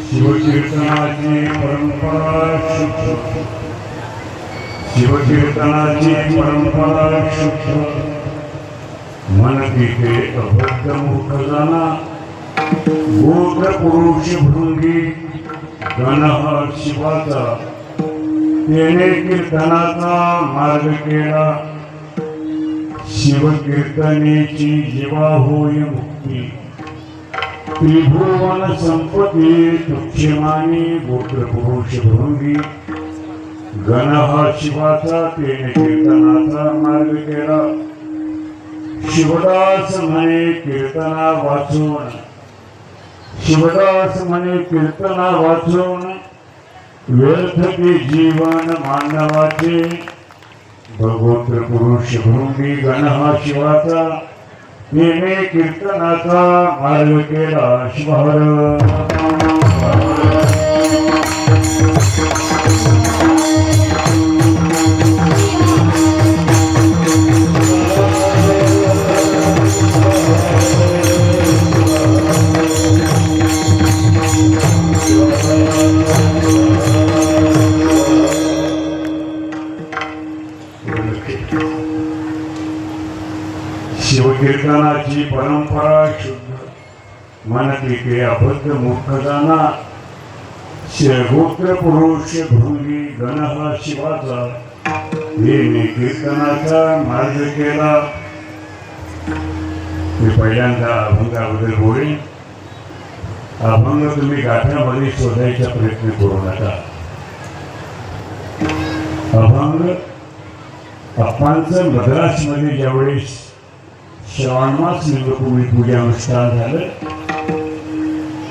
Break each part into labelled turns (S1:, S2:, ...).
S1: शिवकीर्तनाची परंपरा शिवकीर्तनाची परंपरा शुद्ध मन तिथे अभद्र मूर्ख जाना गोत्र पुरुष भृंगी गण शिवाचा तेने कीर्तनाचा मार्ग केला शिवकीर्तनेची जीवा होय मुक्ती त्रिभुवन संपत्ती तुक्षमानी गोत्र पुरुष भृंगी गण शिवाचा तेने कीर्तनाचा मार्ग केला शिवदास म्हणे कीर्तना वाचून शिवदास म्हणे कीर्तना वाचून व्यर्थ के जीवन मानवाचे भगवंत पुरुष भृंगी गण शिवाचा तेने कीर्तनाचा मार्ग केला शिवहर शिवकीर्तनाची परंपरा शुद्ध मन तिथे अभद्र मूर्ख जाना गोत्र पुरुष भृंगी गण शिवाचा येणे कीर्तनाचा मार्ग केला. मी पहिल्यांदा अभंगाबद्दल बोलेन. अभंग तुम्ही गाठ्यामध्ये शोधायचा प्रयत्न करू नका. अभंग अप्पांचं मद्रासमध्ये ज्यावेळेस श्रावणमास लिंगभूमी पूजा अनुष्ठान झालं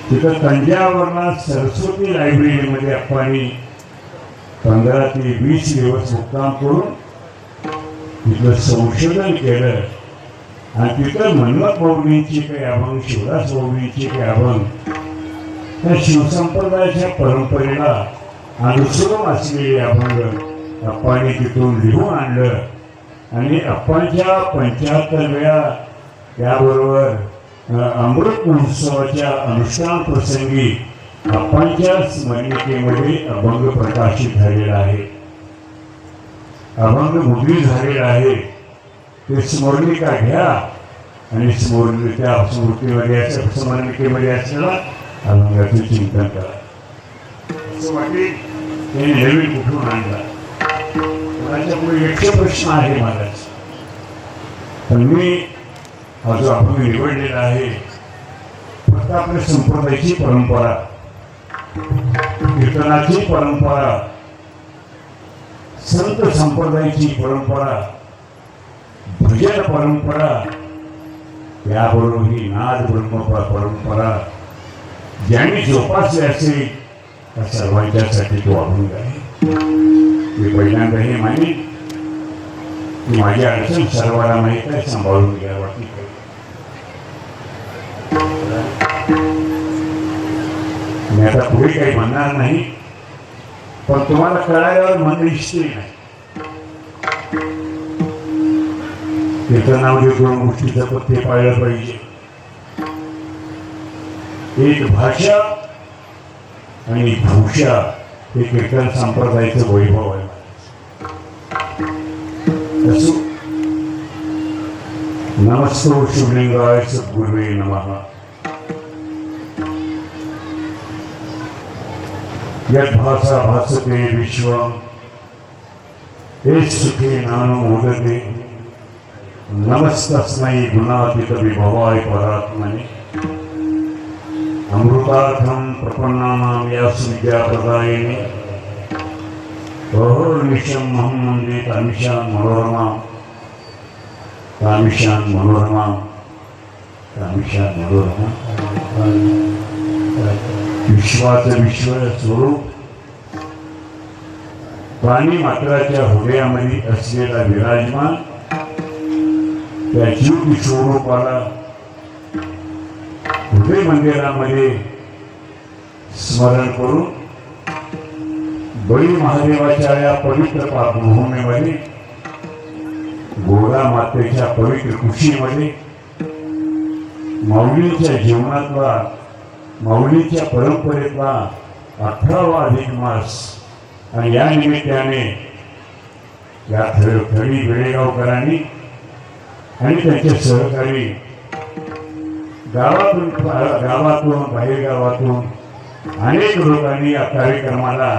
S1: तिथं तंजावरला सरस्वती लायब्ररीमध्ये अप्पांनी 15 ते 20 दिवस मुक्काम करून तिथलं संशोधन केलं आणि तिथं मन्मथ मौलींची काही अभंग शिवदास मौलींची काही अभंग त्या शिवसंप्रदायाच्या परंपरेला अनुसरून असलेले अभंग अप्पांनी तिथून लिहून आणलं आणि अप्पांच्या 75व्या त्याबरोबर अमृत महोत्सवाच्या अनुष्ठान प्रसंगी अप्पांच्या स्मरणिकेमध्ये अभंग प्रकाशित झालेला आहे. अभंग मुद्रित झालेला आहे. ते स्मरणिका घ्या आणि त्या स्मृतीमध्ये स्मरणिकेमध्ये असलेला अभंगाचे चिंतन करा. असं वाटेल ते नवीन कुठून आणला. पुढे 100 प्रश्न आहे महाराज. पण मी हा जो अभंग निवडलेला आहे फक्त आपल्या संप्रदायाची परंपरा कीर्तनाची परंपरा संत संप्रदायाची परंपरा भजन परंपरा याबरोबर ही नाद ब्रह्म परंपरा ज्यांनी जोपासली असेल त्या सर्वांच्यासाठी तो अभंग आहे. मी पहिल्यांदा हे मानी की माझी अडचण सर्वांना माहीत आहे. सांभाळून घ्या वाटली मी आता पुढे काही म्हणणार नाही पण तुम्हाला कळाल्यावर मन निश्चित नाही. कीर्तनामध्ये 2 गोष्टीचं पत्ते पाळलं पाहिजे. एक भाषा आणि भूषा हे कीर्तन संप्रदायाचं वैभव आहे. नमस्तो शिवलिंगाय सद्गुरुवे नमः. यद्भासा भासते विश्वं सुखे नानो मोदते नमस्तस्मै गुणातीत विभवाय परात्मने. अमृतार्थं प्रपन्नानां व्यासविद्याप्रदायिने अहर्निशं महं वन्दे तामिशां मनोरमां तामिशां मनोरमां तामिशां मनोरमां. विश्वाचं विश्व स्वरूप प्राणी मात्राच्या हृदयामध्ये असलेला विराजमान त्या जीव स्वरूपाला हृदय मंदिरामध्ये स्मरण करून बळी महादेवाच्या या पवित्र पाकभूमीमध्ये गोरा मातेच्या पवित्र कुशीमध्ये माऊलींच्या जीवनातला, माऊलींच्या परंपरेतला 18वा अधिक मास आणि या निमित्ताने या थडी वेळेगावकरांनी आणि त्यांचे सहकारी गावातून बाहेरगावातून अनेक लोकांनी या कार्यक्रमाला,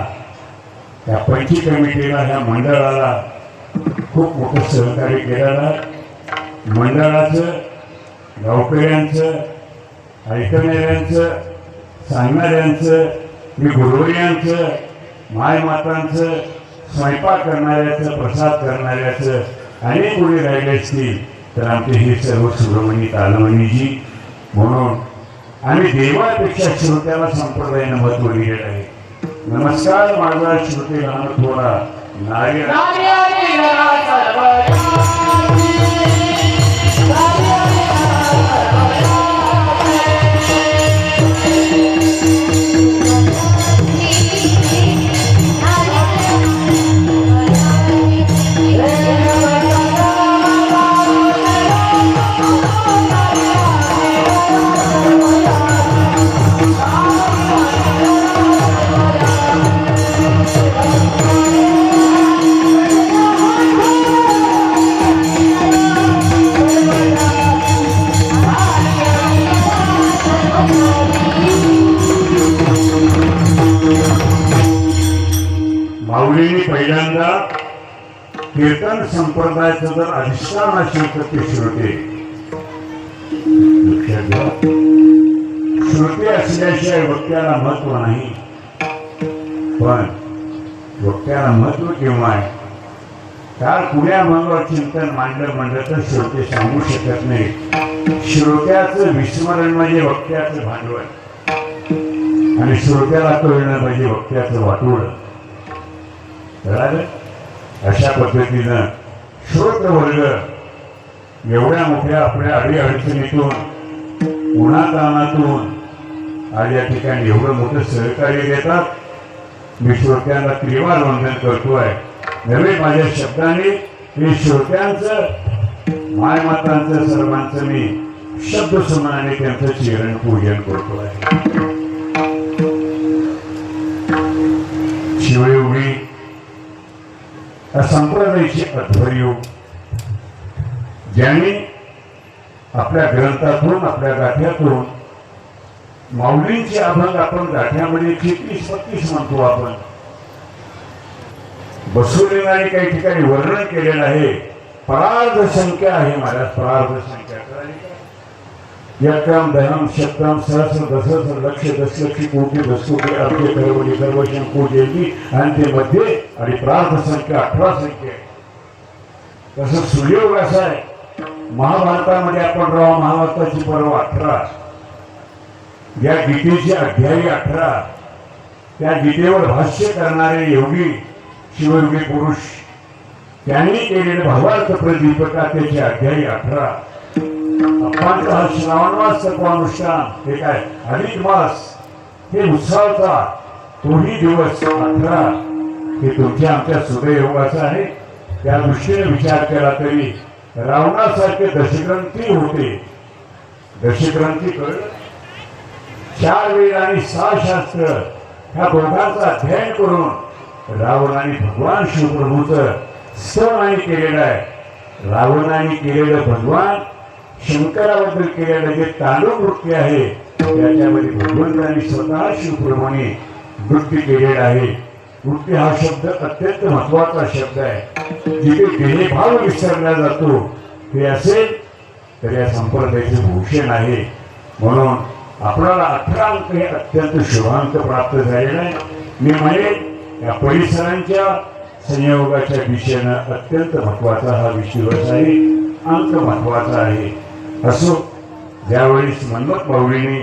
S1: या पंची कमिटीला, ह्या मंडळाला खूप मोठं सहकार्य केलेलं. मंडळाचं, गावकऱ्यांचं, ऐकणाऱ्यांचं, सांगणाऱ्यांचं, मी गुरुवर्यांचं, मायमातांचं, स्वयंपाक करणाऱ्याचं, प्रसाद करणाऱ्याचं अनेक कोणी राहिले असतील तर आमचे हे सर्व सुब्रमणी तालवणीजी. म्हणून आम्ही देवापेक्षा श्रोत्याला संप्रदायानं महत्व दिलेलं आहे. नमस्कार माझा श्रोते लहान थोडा नारायण. माऊलींनी पहिल्यांदा कीर्तन संप्रदायाचं जर अधिष्ठान असेल तर ते श्रोते. लक्षात घ्या, श्रोते असल्याशिवाय वक्त्याला महत्व नाही. पण वक्त्याला महत्व केव्हा आहे? काल कुण्या मंगळ चिंतन म्हणलं तर श्रोते सांगू शकत नाही. श्रोत्याचं विस्मरण म्हणजे वक्त्याचं भांडवल आणि श्रोत्याला कळणं म्हणजे वक्त्याचं वाटोळ. अशा पद्धतीनं श्रोतवर्ग एवढ्या मोठ्या आपल्या अडीअडचणीतून, उन्हातानातून आज या ठिकाणी एवढं मोठं सहकार्य देतात. मी श्रोत्यांना त्रिवार वंदन करतोय. नव्हे माझ्या शब्दाने मी श्रोत्यांचं, मायमातांचं, सर्वांचं मी शब्द सुमनाने त्यांचं चरण पूजन करतोय. शिवयोगी संप्रदायाची अध्वर्यू ज्यांनी आपल्या ग्रंथातून, आपल्या गाठ्यातून माऊलींचे अभंग आपण गाठ्यामध्ये 33-32 म्हणतो आपण. बसवलेल्याने काही ठिकाणी वर्णन केलेलं आहे. परार्ध संख्या आहे महाराज, परार्ध संख्या. यक्रम दहम शतम सहस्र दशस्र लक्ष दशलक्ष कोटी दशकोटी अब्ज करवली सर्वशं कोटी आणि ते मध्ये आणि प्रार्थ संख्या 18 संख्या आहे. तसं सुयोग असं आहे. महाभारतामध्ये आपण राहा, महाभारताची पर्व 18, या गीतेचे अध्यायी 18, त्या गीतेवर भाष्य करणारे योगी, शिवयोगी पुरुष त्यांनी केलेले भावार्थ प्रदीपकातेचे अध्यायी 18. अप्पांचा हा श्रावण मास अनुष्ठान, हे काय अधिक मास, हे उत्सवाचा तोही दिवस 18 हे तुमच्या आमच्या सुदैवयोगाचा आहे. त्या दृष्टीने विचार केला तरी रावणासारखे दशग्रंथी होते. दशग्रंथी कळलं, 4 वेद आणि 6 शास्त्र ह्या दोघांचं अध्ययन करून रावणाने भगवान शिवप्रभूचं स्तवन केलेलं आहे. रावणाने केलेलं भगवान शंकराबद्दल केलेलं जे तांडव नृत्य आहे त्याच्यामध्ये भगवंतांनी स्वतः शिवप्रभूने नृत्य केलेलं आहे. नृत्य हा शब्द अत्यंत महत्वाचा शब्द आहे. जिथे देहभाव विसरला जातो ते असेल तर या संप्रदायाचे भूषण आहे. म्हणून आपल्याला 18 अंक हे अत्यंत शुभांक प्राप्त झालेला आहे. मी म्हणेन या परिसरांच्या संयोगाच्या दिशेनं अत्यंत महत्वाचा हा दिवस आहे, अंक महत्वाचा आहे. असो, ज्यावेळेस मन्मथ माऊलीने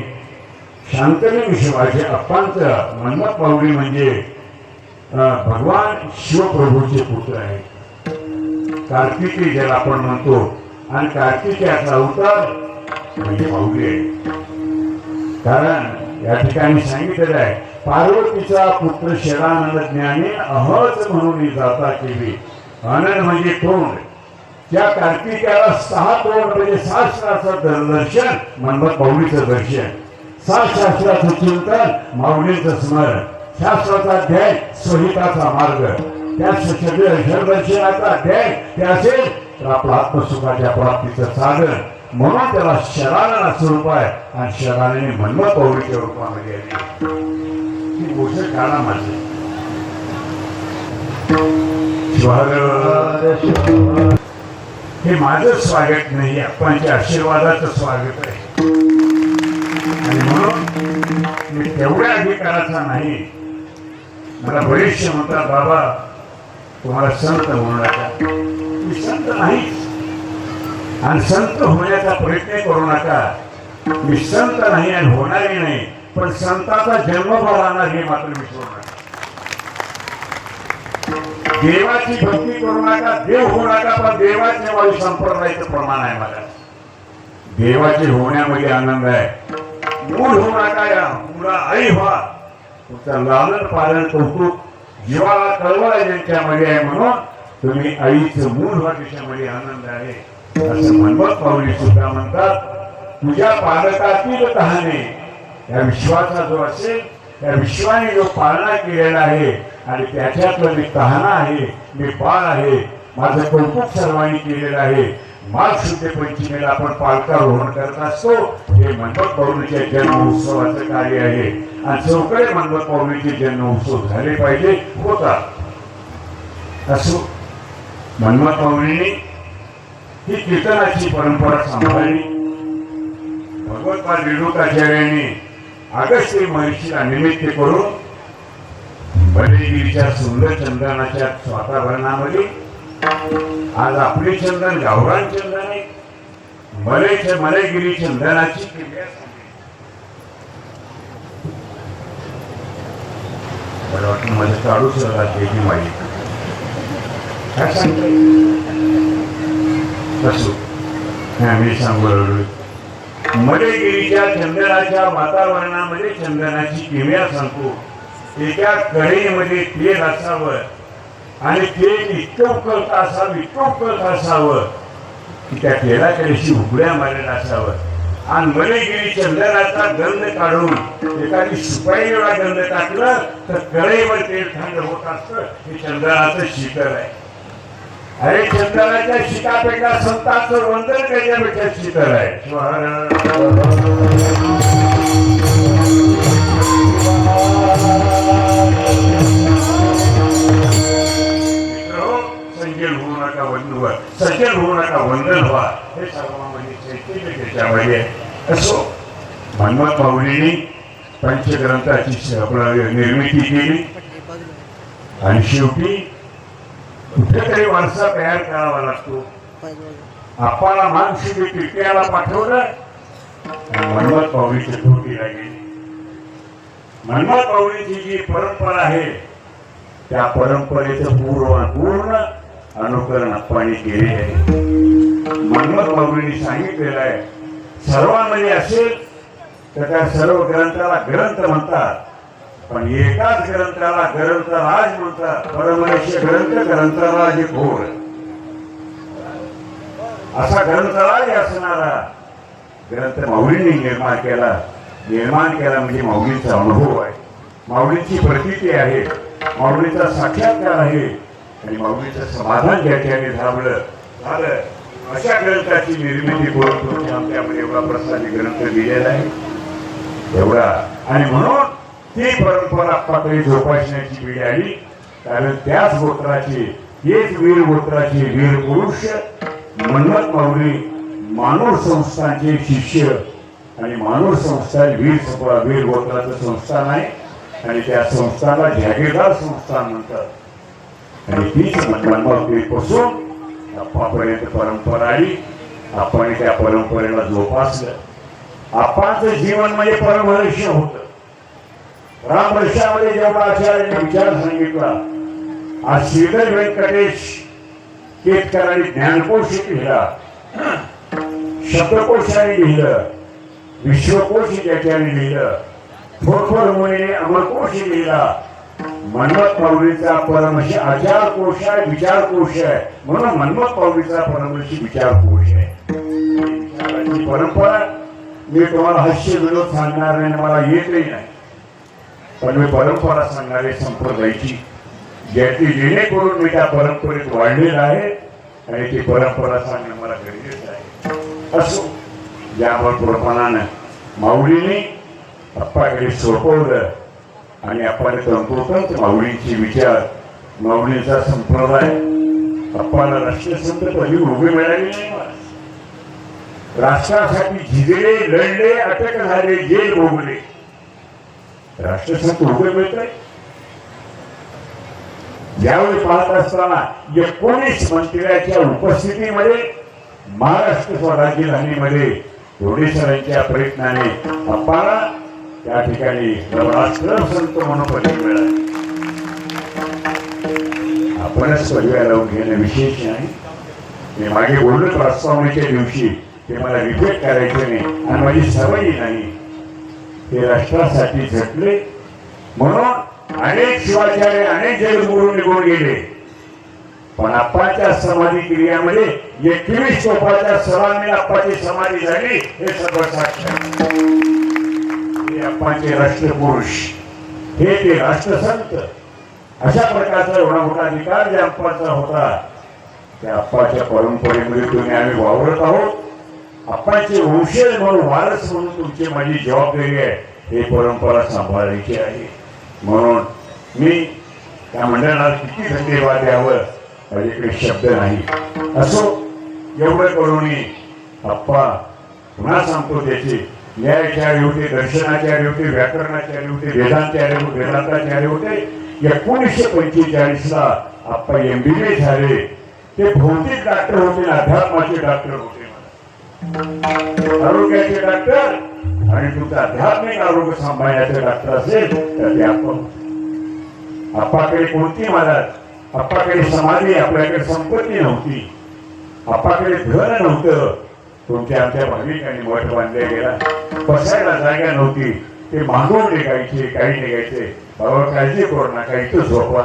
S1: शांतनी शिवाजी अप्पांचं, मन्मथ माऊली म्हणजे भगवान शिवप्रभूचे पुत्र आहे. कार्तिकी ज्याला आपण म्हणतो, आणि कार्तिकेयाचा अवतार म्हणजे माऊली आहे. कारण या ठिकाणी सांगितलेलं आहे, पार्वतीचा पुत्र शरानंद ज्ञानी अहच म्हणून जाता केली. अनन म्हणजे तोंड, त्या कार्तिकाला 6 तोंड म्हणजे 6 शास्त्राचं दर्शन, मनमत माऊलीचं दर्शन, 6 शास्त्राचं चिंतन, माऊलीचं स्मरण, शास्त्राचा अध्याय, संहिताचा मार्ग, त्या दर्शनाचा अध्याय ते असेल तर आपल्या आत्मसुखाच्या प्राप्तीचं साधन. म्हणून त्याला शराणा स्वरूप आहे आणि शराणाने मनमत माऊलीच्या रूपामध्ये आली. ही गोष्ट काळा माझी हे माझं स्वागत नाही, आपणच्या आशीर्वादाचं स्वागत आहे. आणि म्हणून मी तेवढ्या अधिकाराचा नाही. मला बरेचसे म्हणतात बाबा तुम्हाला संत म्हणू नका. मी संत नाहीच आणि संत होण्याचा प्रयत्न करू नका. मी संत नाही आणि होणारही नाही, पण संताचा जन्म राहणार हे मात्र विसरू नका. देवाची भक्ती करू नका, देव होऊ नका, पण देवाचे वायू संप्रदायाचं प्रमाण आहे. मला देवाचे होण्यामध्ये आनंद आहे. मूळ होऊ नका, या मुला आई व्हा. तुमचं लालन पालन कौतुक जीवाला कळवळ ज्यांच्यामध्ये आहे, म्हणून तुम्ही आईचं मूळ व्हा, त्याच्यामध्ये आनंद आहे असं मनमत माऊली सुद्धा म्हणतात. तुझ्या पालकातील कहाणे, या विश्वाचा जो असेल त्या विश्वाने जो पालना केलेला आहे आणि त्याच्यातलं मी कहाणा आहे, मी बाळ आहे, माझं कौतुक सर्वांनी केलेलं आहे. माघ शुद्ध पंचमीला आपण पालकारोहण करत असतो. हे मनमत माऊलीच्या जन्म उत्सवाचं कार्य आहे आणि चौकडे मनमत माऊलीचे जन्म उत्सव झाले पाहिजे, होतात. असो मनमत माऊलीने ही कीर्तनाची परंपरा सांभाळली. भगवत्पाद रेणुकाचार्यांनी अगस्त्य महर्षीला निमित्त करून बरेगिरीच्या सुंदर चंदनाच्या वातावरणामध्ये आज आपले चंदन गावरान चंदन आहे. मलेगिरी चंदनाची क्रिया मला वाटतं माझ्या चालू शहरात त्याची माहिती काय सांगता मी सांगू लागलो. मलेगिरीच्या चंदनाच्या वातावरणामध्ये चंदनाची किमया सांगतो. एका कढईमध्ये तेल असावं आणि तेल इतकं उकळत असावं, इतकं उकळत असावं की त्या तेलाच्या दिवशी उघड्या मारलेला असावं आणि मलेगिरी चंदनाचा गंध काढून एखादी सुपारी एवढा गंध टाकलं तर कढईवर तेल थंड होत असतं. हे चंदनाचं शीतल आहे. अरे चंदनाच्या शीतापेक्षा संतांचं वंदन त्याच्यापेक्षा शीतल आहे. सज्जन होऊ नका वंदन, सज्जन होऊ नका वंदन व्हा. हे सर्वांमध्ये चैतन्य त्याच्यामध्ये असो. मनमत माऊलीने पंचग्रंथाची निर्मिती केली आणि शेवटी कुठेतरी वारसा तयार करावा लागतो. आपल्याला मानसिक कीर्तनाला पाठवलं आणि मनमत माऊलीची तोटीला गेली. मनमत माऊलीची जी परंपरा आहे त्या परंपरेचं पूर्ण अनुकरण आपण केले आहे. मनमत माऊलीने सांगितलेलं आहे सर्वांमध्ये असेल तर त्या सर्व ग्रंथाला ग्रंथ म्हणतात, पण एकाच ग्रंथाला ग्रंथराज म्हणतात. परमनिष्ठ ग्रंथ ग्रंथराज घोर असा ग्रंथराज असणारा ग्रंथ माऊलीने निर्माण केला. निर्माण केला म्हणजे माऊलीचा अनुभव आहे, माऊलीची प्रतीती आहे, माऊलीचा साक्षात्कार आहे आणि माऊलीचं समाधान ज्या ठिकाणी झालं अशा ग्रंथाची निर्मिती करून तुम्ही आमच्यामध्ये एवढा प्रसादी ग्रंथ दिलेला आहे एवढा. आणि म्हणून ती परंपरा आपल्याकडे जोपासण्याची वेळ आली. कारण त्याच गोत्राचे, हेच वीर गोत्राचे वीर पुरुष मनमत माऊली मानूर संस्थानचे शिष्य आणि मानूर संस्थान वीर गोत्राचं संस्थान आहे आणि त्या संस्थानाला जागीरदार संस्थान म्हणतात. आणि तीच मनमतीपासून आपापर्यंत परंपरा आली. आपण त्या परंपरेला जोपासलं. आपाचं जीवन म्हणजे परमहर्ष होतं. रामवर्षामध्ये जेव्हा आचार्याने विचार सांगितला, आज श्रीधर व्यंकटेश केतकरांनी ज्ञानकोश लिहिला, शब्दकोशाने लिहिलं, विश्वकोश त्याच्याने लिहिलं, थोरथोर मुनीने अमरकोश लिहिला मन्मथ माऊलीचा परमर्षी आचार कोश आहे, विचार कोश आहे. म्हणून मन्मथ माऊलीचा परमर्षी विचार कोश आहे. विचाराची परंपरा मी तुम्हाला हास्य विनोद सांगणार नाही, मला येतही नाही, पण मी परंपरा सांगणारे संप्रदायाची ज्याची जेणेकरून मी त्या परंपरेत वाढलेला आहे आणि ती परंपरा सांगणं मला गरजेचं आहे. असो ज्याप्रमाणे माऊलीने अप्पाकडे सोपवलं आणि आपण तंतोतंत माऊलींचे विचार, माऊलींचा संप्रदाय, अप्पाला राष्ट्रसंत पदवी उभी मिळाली नाही. राष्ट्रासाठी झिजले, लढले, अटक झाले, जेल भोगले, राष्ट्रसंत उभे मिळत. ज्यावेळी पाहत असताना 19 मंत्र्याच्या उपस्थितीमध्ये महाराष्ट्र स्वराज्य घाणीमध्ये जोडेश्वरांच्या प्रयत्नाने अप्पाला त्या ठिकाणी राष्ट्रसंत म्हणून पदवी मिळाली. आपणच पदव्या लावून घेणं विशेष नाही. मी मागे बोललो प्रस्तावनेच्या दिवशी ते मला रिपीट करायचे नाही आणि माझी सवयी नाही. ते राष्ट्रासाठी झटले म्हणून अनेक शिवाचार्य, अनेक जगद्गुरू निघून गेले, पण अप्पाच्या समाधी क्रियामध्ये 21 तोफाच्या सलामी अप्पाची समाधी झाली. हे सर्व साक्षात हे अप्पाचे राष्ट्रपुरुष, हे ते राष्ट्रसंत. अशा प्रकारचा एवढा मोठा अधिकार ज्या अप्पाचा होता त्या अप्पाच्या परंपरेमध्ये तुम्ही आम्ही वावरत आहोत. अप्पाचे वंशज म्हणून, वारस म्हणून तुमची माझी जबाबदारी आहे. हे परंपरा सांभाळायची आहे. म्हणून मी त्या मंडळाला किती धन्यवाद द्यावं माझ्याकडे शब्द नाही. असो एवढं करून अप्पा पुन्हा सांगतो त्याचे न्यायाचार्य होते, दर्शनाचार्य होते, व्याकरणाचार्य होते, वेदांताचार्य होते. 1945ला अप्पा MBA झाले. ते भौतिक डॉक्टर होते, अध्यात्माचे डॉक्टर होते, आरोग्याचे डॉक्टर. आणि तुमचं आध्यात्मिक आरोग्य सांभाळण्याचे डॉक्टर असेल तर ते अप्पाकडे कोणती महाराज, अप्पाकडे समाधी, आपल्याकडे संपत्ती नव्हती, अप्पाकडे घर नव्हतं. तुमच्या आमच्या भाविकांनी मठ बांधले गेला, बसायला जागा नव्हती. ते मागून निघायचे, काही निघायचे. बाबा काळजी करू नका, इथं झोपा.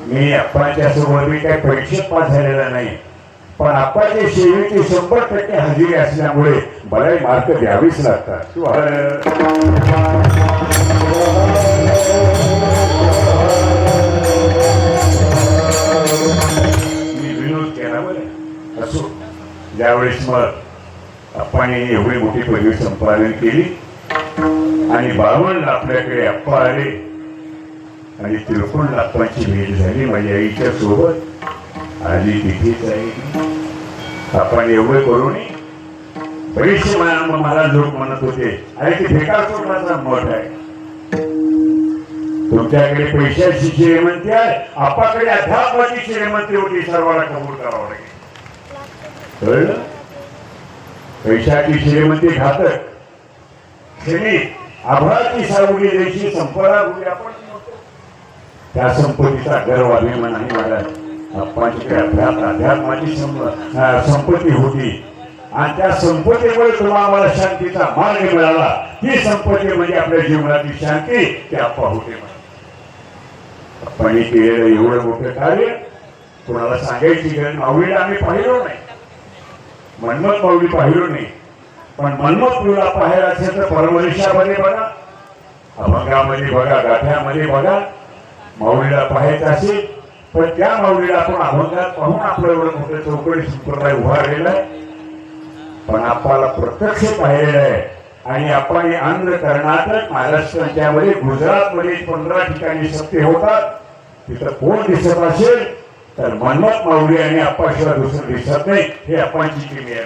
S1: मी अप्पाच्या सोबत मी काही परीक्षेत पास झालेला नाही, पण अप्पाच्या सेवेची 100% हजेरी असल्यामुळे बराही मार्क द्यावीच लागतात. मी विनोद केला बरं. असो ज्यावेळेस मग अप्पाने एवढी मोठी पदवी संपादन केली आणि 52 आपल्याकडे अप्पा आले आणि 53 अप्पांची भेट झाली माझ्या आईच्या सोबत. आधी तिथेच आहे. आपण एवढं करू नये. बरेचसे महाराज लोक म्हणत होते अरे ते बेकार सोडण्याचा मठ आहे, तुमच्याकडे पैशाची श्रीमंती आहे, आपाकडे अध्यात्माची श्रीमंती होती. सर्वांना कबूल करावं लागेल. कळलं? पैशाची श्रीमंती घातक, आभाळाची सावली द्यायची संपदा होती. आपण त्या संपत्तीचा गर्व अभिमान आहे महाराज. अप्पांच्याकडे अध्यात्माची संपत्ती होती आणि त्या संपत्तीमुळे तुम्हाला आम्हाला शांतीचा मार्ग मिळाला. ही संपत्ती म्हणजे आपल्या जीवनाची शांती, ते अप्पा होते. अप्पांनी केलेलं एवढं मोठं कार्य कोणाला सांगायची गरज. माऊलीला आम्ही पाहिलो नाही, मन्मथ माऊली पाहिलो नाही, पण मन्मथ माऊलीला पाहायला असेल तर परमनिशामध्ये बघा, अभंगामध्ये बघा, गाठ्यामध्ये बघा. माऊलीला पाहायचं असेल पण त्या माऊलीला आपण अभंगात पाहून आपलं एवढं मोठं चौकडी संप्रदाय उभारलेला आहे. पण आपल्याला प्रत्यक्ष पाहिलेलं आहे. आणि आपण आंध्र, कर्नाटक, महाराष्ट्राच्यामध्ये, गुजरातमध्ये 15 ठिकाणी सत्य होतात. तिथं कोण दिसत असेल तर मन्मथ माऊली आणि अप्पाशिवाय दुसरं दिसत नाही. हे अप्पांची किमी आहे,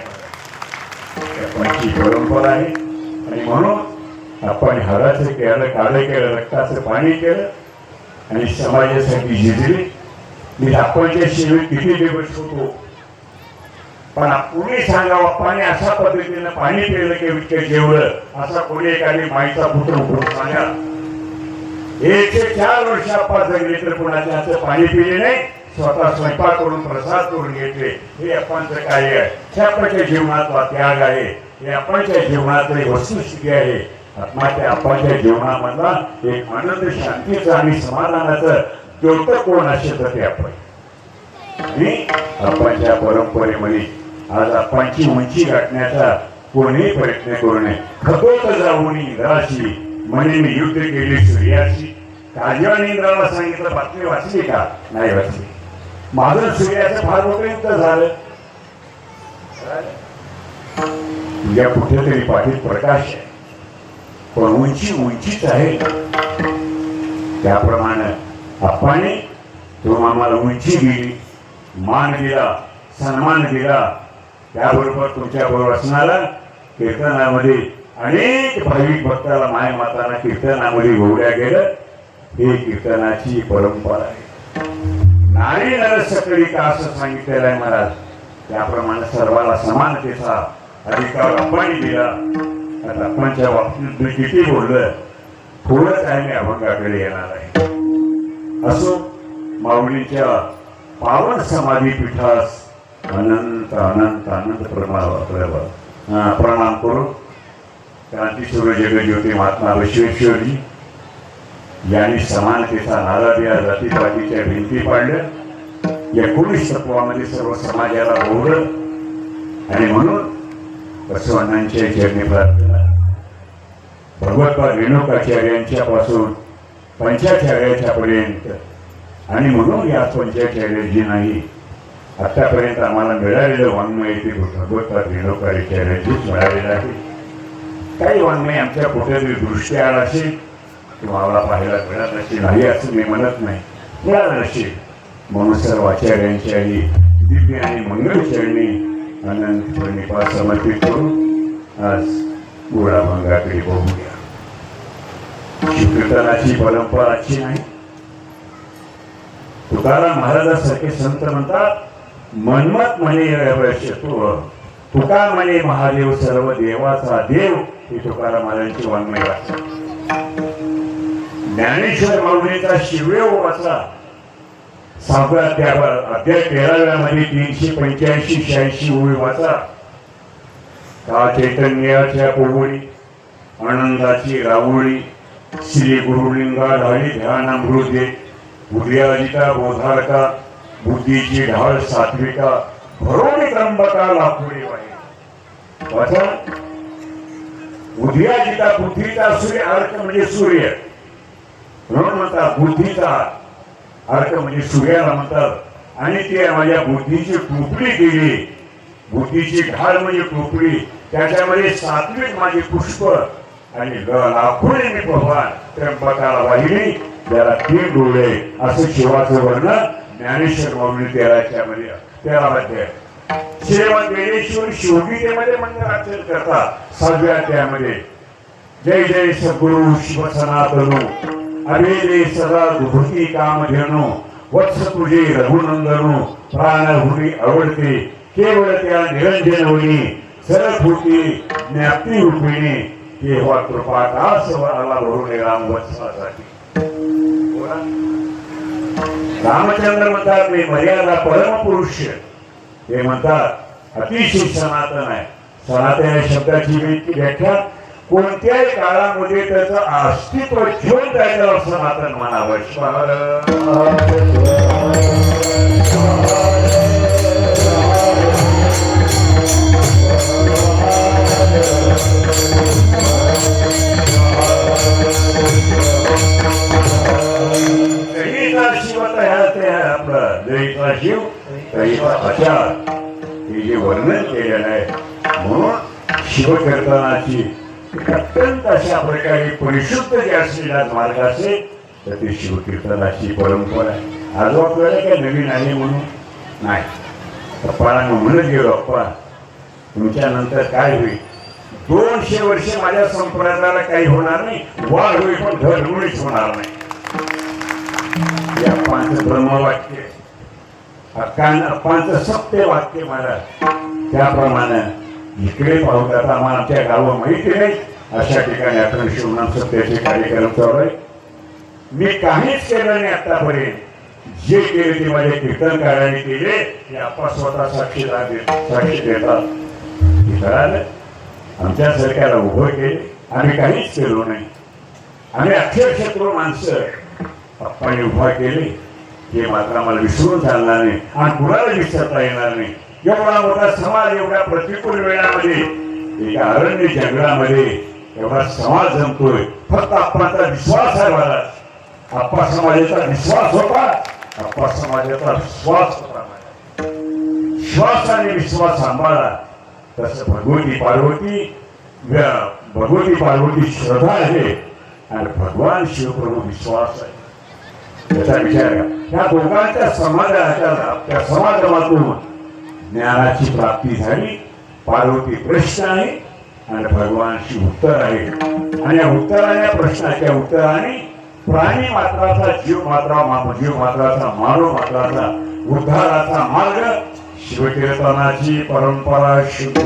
S1: अप्पांची परंपरा आहे. आणि म्हणून आपण हराचं केलं, काळं केलं, रक्ताचं पाणी केलं आणि समाजासाठी झिजली. मी अप्पांच्या सेवेत किती दिवस होतो, पण कोणी सांगावं अप्पाने अशा पद्धतीनं पाणी पिलं की विकत जेवलं, असा कोणी एखादी माईचा पुत्र उठून सांगा. 104 वर्ष अप्पा जगले तर कोणाच्या हातचं पाणी पिले नाही, स्वतः स्वयंपाक करून प्रसाद करून घेतले. हे अप्पांचं कार्य आहे. हे अप्पाच्या जीवनातला त्याग आहे, हे अप्पांच्या जीवनातली वस्तुस्थिती आहे. आत्माच्या आपाच्या जीवनामधला एक आनंद शांतीचं आणि समाधानाचं द्योतक कोण असेल तर ते आपण. आणि आपाच्या परंपरेमध्ये आज आपांची उंची गाठण्याचा कोणीही प्रयत्न करू नये. खतोत जाऊन इंद्राशी म्हणे मी युद्ध केले सूर्याशी. काजवाने इंद्राला सांगितलं, बातमी वाचली का? नाही वाचली. माझं सूर्याचं फार मोठं युद्ध झालं. तुझ्या कुठेतरी पाठीत प्रकाश आहे, पण उंची उंचीच आहे. त्याप्रमाणे आपण तो आम्हाला उंची दिली, मान दिला, सन्मान दिला. त्याबरोबर तुमच्या बरोबर असणारा कीर्तनामध्ये अनेक भाविक भक्ताला माय माताना कीर्तनामध्ये गोवड्या गेलं. हे कीर्तनाची परंपरा आहे. नारी नर सकळी का असं सांगितलेलं आहे महाराज. त्याप्रमाणे सर्वाला समानतेचा अधिकार आपण दिला. आता आपणच्या बाबतीत मी किती बोललं, थोडंच आहे मी अभंगाकडे येणार आहे. असो, माऊलीच्या पावन समाधी पीठास अनंत अनंत अनंत प्रणाम करू. क्रांतीसूर्य जगज्योती महात्मा बसवेश्वरजी यांनी समानतेचा नारा दिला, जातीपातीच्या भिंती पाडल्या, 19 तत्वामध्ये सर्व समाजाला ओढलं. आणि म्हणून बसवण्णांच्या चरणी प्रार्थना. भगवतपाद रेणुकाचार्यांच्या पासून पंचाचार्याच्या पर्यंत, आणि म्हणून या पंचाचार्यजी नाही आतापर्यंत आम्हाला मिळालेलं वाङ्मय ते भगवतपाद रेणुकाचार्यांचीच मिळालेलं आहे. काही वाङ्मय आमच्या कुठेतरी दृष्टी आला असेल किंवा आम्हाला पाहायला मिळत नसेल, नाही असं मी म्हणत नाही, मिळालं नसेल. म्हणून सर्व आचार्यांच्याही दिव्य आणि मंगल चरणी अनंत प्रणिपात समर्पित करून आज गोडाभंगाकडे बघूया. कीर्तनाची परंपरा अच्छी नाही. तुकाराम महाराजांसारखे संत म्हणतात, मनमत म्हणे तुका म्हणे महादेव सर्व देवाचा देव. हे तुकाराम महाराजांची वाङ्मय वाचा. ज्ञानेश्वर माऊलीचा शिवयोग वाचा. 6व्या अध्याय 13व्या मध्ये 385-86 ओळी वाचा. का चैतन्याच्या पोवळी आनंदाची रावळी श्री गुरुलिंगा ढाळी ध्यानामृते उदयाजिता बोधारका बुद्धीची ढाळ सात्विका भरोणी त्र्यंबका लाखोडी वाई. वाचा. उदयाजिता बुद्धीचा सूर्य अर्क म्हणजे सूर्य म्हणून म्हणतात. बुद्धीचा अर्क म्हणजे सूर्याला म्हणतात. आणि ते माझ्या बुद्धीची टोपली केली. बुद्धीची ढाळ म्हणजे टोपली, त्याच्यामध्ये सात्विक माझे पुष्प आणि लाखोडी मी भगवान त्र्यंबकाला वाहिली, त्याला 3 डोळे असं शिवाचं वर्णन ज्ञानेश्वर माऊली 13मध्ये. श्रीमंत ज्ञानेश्वर शिवगीतेमध्ये मंगलाचरण करतात. 6व्या अध्यायामध्ये जय जय सद्गुरु शिव सनातनो अभेदे सदा दुभती कामधेनो वत्स तुझे रघुनंदनो प्राणभूमी आवडते केवळ त्या निरंजन होई सरस्वती ज्ञाप्ती रूपिणी केव्हा कृपा दास आला भरून राम वत्सासाठी. रामचंद्र म्हणतात मी मर्यादा परमपुरुष. हे म्हणतात अतिशय सनातन आहे. सनातन या शब्दाची व्याख्या कोणत्याही काळामध्ये त्याचं अस्तित्व ठेवून त्याला सनातन म्हणावं. शिव हे जे वर्णन केलेलं आहे. म्हणून शिवकीर्तनाची अत्यंत अशा प्रकारे परिशुद्ध जे असलेला मार्ग असेल तर ते शिवकीर्तनाची परंपरा आहे. आज आपल्याला काय नवीन आहे म्हणून नाही. अप्पाला म्हणत गेलो, अप्पा तुमच्या नंतर काय होईल? 200 वर्ष माझ्या संप्रदायाला काही होणार नाही, वाढ होईल पण धडमुळीच होणार नाही. हे अप्पांचं ब्रह्मवाक्य, अप्पांचं सत्य वाक्य महाराज. त्याप्रमाणे इकडे पाहू आता आम्हाला आमच्या गावं माहिती नाही, अशा ठिकाणी आपण शिवनाम सत्याचे कार्यक्रम चालू आहे. मी काहीच केलं नाही आतापर्यंत. जे केले ते माझ्या कीर्तनकारांनी केले, ते आप्पा स्वतः साक्षी देतात. कळालं? आमच्या सरकारला उभं केले. आम्ही काहीच केलो नाही. आम्ही अक्षरशत्रू माणसं आपण उभा केले हे मात्र आम्हाला विसरून चालणार नाही आणि कुणाला विसरता येणार नाही. एवढा मोठा समाज एवढ्या प्रतिकूल वेळामध्ये एका अरण्य जंगलामध्ये एवढा समाज जमतोय फक्त आपणाचा विश्वास आहे. मला आप्पा समाजाचा विश्वास होता, आप्पा समाजाचा विश्वास होता. श्वास आणि विश्वास सांभाळा. तसं भगवती पार्वती श्रद्धा आहे आणि भगवान शिवप्रभू विश्वास आहे. त्याचा विचार करा. या दोघांच्या समाजाच्या समागमातून ज्ञानाची प्राप्ती झाली. पार्वती प्रश्न आहे आणि भगवान शिव उत्तर आहे. आणि या उत्तराने प्रश्नाच्या उत्तराने प्राणी मात्राचा जीव मात्राचा मानव मात्राचा उद्धाराचा मार्ग शिवकीर्तनाची परंपरा शुद्ध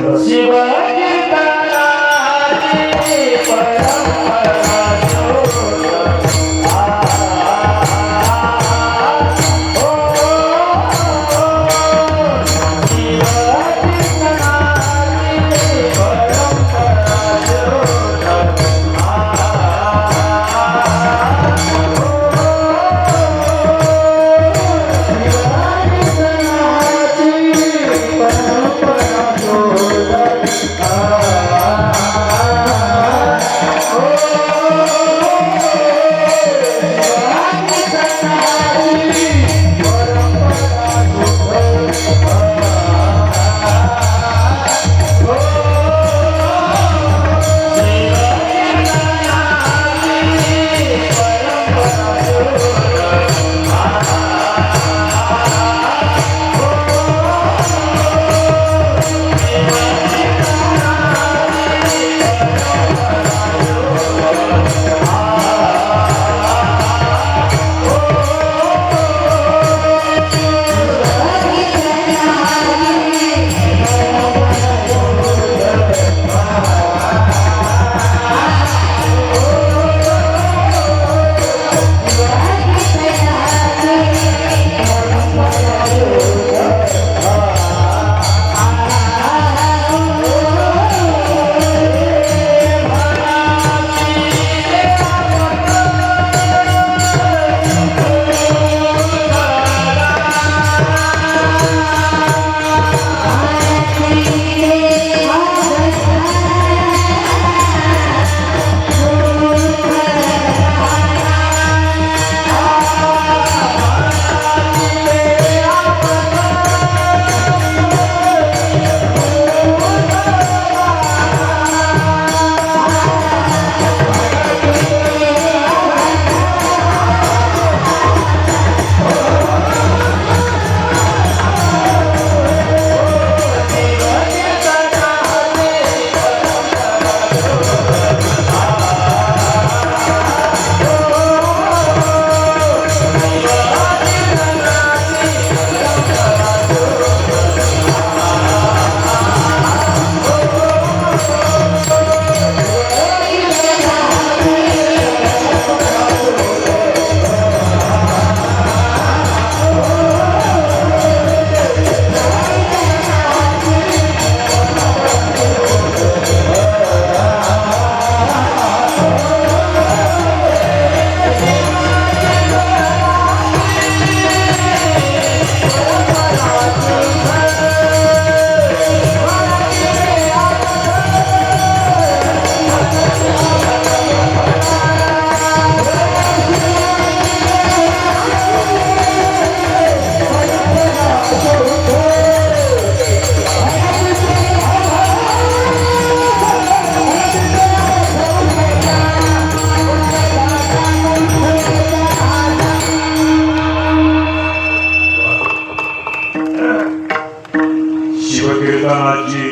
S1: शिवकीर्तनाची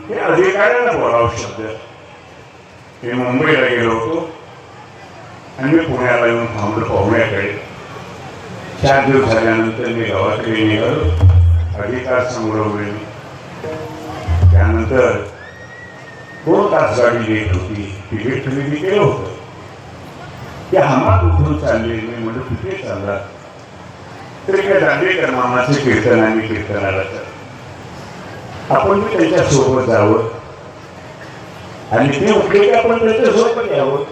S1: हे अधिकाऱ्यांना बोलावं शब्द. मी मुंबईला गेलो होतो आणि मी पुण्याला येऊन थांबलो पाहुण्याकडे. 4 दिवस झाल्यानंतर मी गावाकडे निघालो. अधिकार संग्रहले. त्यानंतर 2 तास गाडी लेट होती. तिकीट खरेदी केलं होतं. त्या हमात उठून चालले. मी म्हणलं कुठे चालला? तरी काय दांडेकर मामाचे कीर्तन आणि कीर्तनाला चाललं. आपण मी त्यांच्या सोबत जावं. आणि ते उठले की आपण त्याच्या सोबत यावं.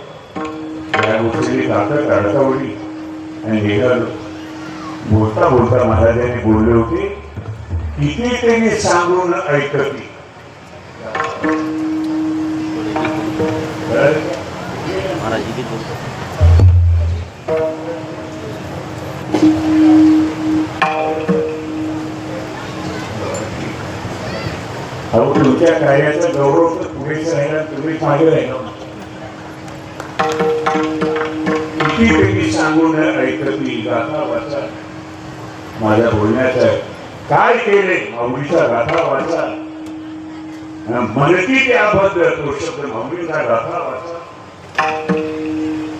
S1: या गोष्टी काका काढतावडी आणि निघालो. बोलता बोलता महाराजांनी बोलले होते, किती त्यांनी सांगून ऐकती. अहो तुमच्या कार्याचा गौरव तर पुरेसा राहिला, तुम्ही मागे राहिला. किती पैकी सांगून ऐकती गाथा वाचा. माझ्या बोलण्याचं काय केले माऊलीचा गाथा वाचा. म्हणती त्याबद्दल तो शब्द माऊलीचा गाथा वाचा.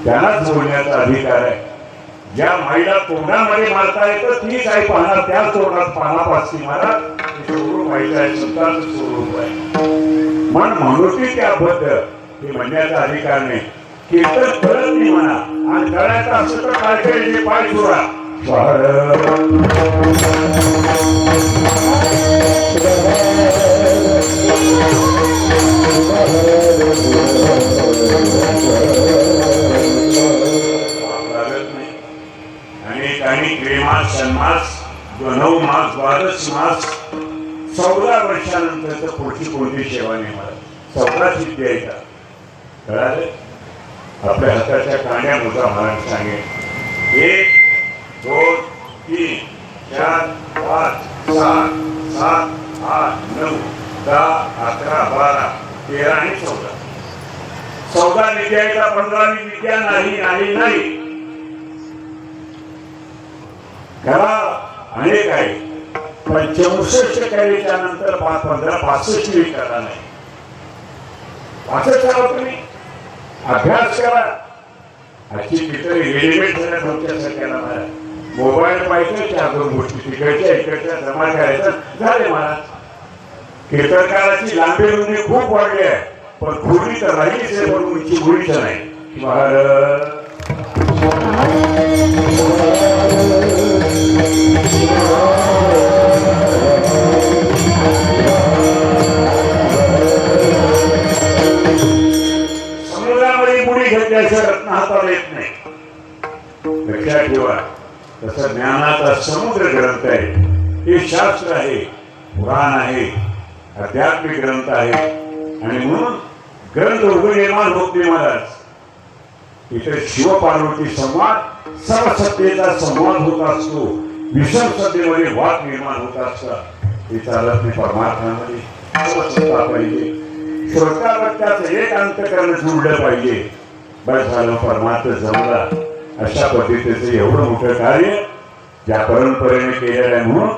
S1: त्यांनाच बोलण्याचा अधिकार आहे. ज्या माईला तोंडामध्ये मारता येतं तीच आई पाहणार, त्याच तोंडात पानापासती मारा. स्वरूप आहे, स्वतःच स्वरूप आहे. मन म्हणून त्याबद्दल हे म्हणण्याचा अधिकार नाही. कीर्तन करत नाही म्हणा, आणि करायचं असं तर काय करायचे, पाय सोडा. आणि प्रेमास सन्मास 9 मास 12 मास 14 वर्षानंतर पुढची कोणती सेवा नाही. मला 14 सिद्धी आहे का कळाले. आपल्या हाताच्या कांड्या मोजा मला सांगेल. 1 2 3 4 5 6 7 8 9 10 11 12 13 आणि 14. 14 विद्या आहे का 15वी विद्या नाही नाही नाही. करा अनेक आहे, पण 64 करायच्या नंतर 15 65 करा नाही. असंच करा तुम्ही. अभ्यास करा. अशी किती रेडीमेड झाल्या तुमच्यासारख्याला. मला मोबाईल पाहिजे, 4-2 गोष्टी तिकडच्या इकडच्या जमा करायचं झाले. मला कीर्तनकाराची लांबी रुंदी खूप वाढली आहे, पण खोली तर राहिलीच आहे, पण उंची गुढीच नाही. समुद्रामध्ये बुडी घेतल्याचं रत्न हाताला येत नाही. लक्षात ठेवा. तसं ज्ञानाचा समुद्र ग्रंथ आहे. हे शास्त्र आहे, पुराण आहे, आध्यात्मिक ग्रंथ आहे. आणि म्हणून ग्रंथ उघड निर्माण होत नाही. महाराज इथे शिवपार्वती संवाद सर्वसत्तेचा संवाद होत असतो. विषम सत्तेमध्ये वाद निर्माण होत असतात. हे चालत नाही. परमार्थामध्ये सर्वसत्ता पाहिजे. श्रोतावरच्याच एक अंतकरण जुळलं पाहिजे. बस झालं, परमार्थ जमला. अशा पद्धतीचं एवढं मोठं कार्य ज्या परंपरेने केलेलं आहे, म्हणून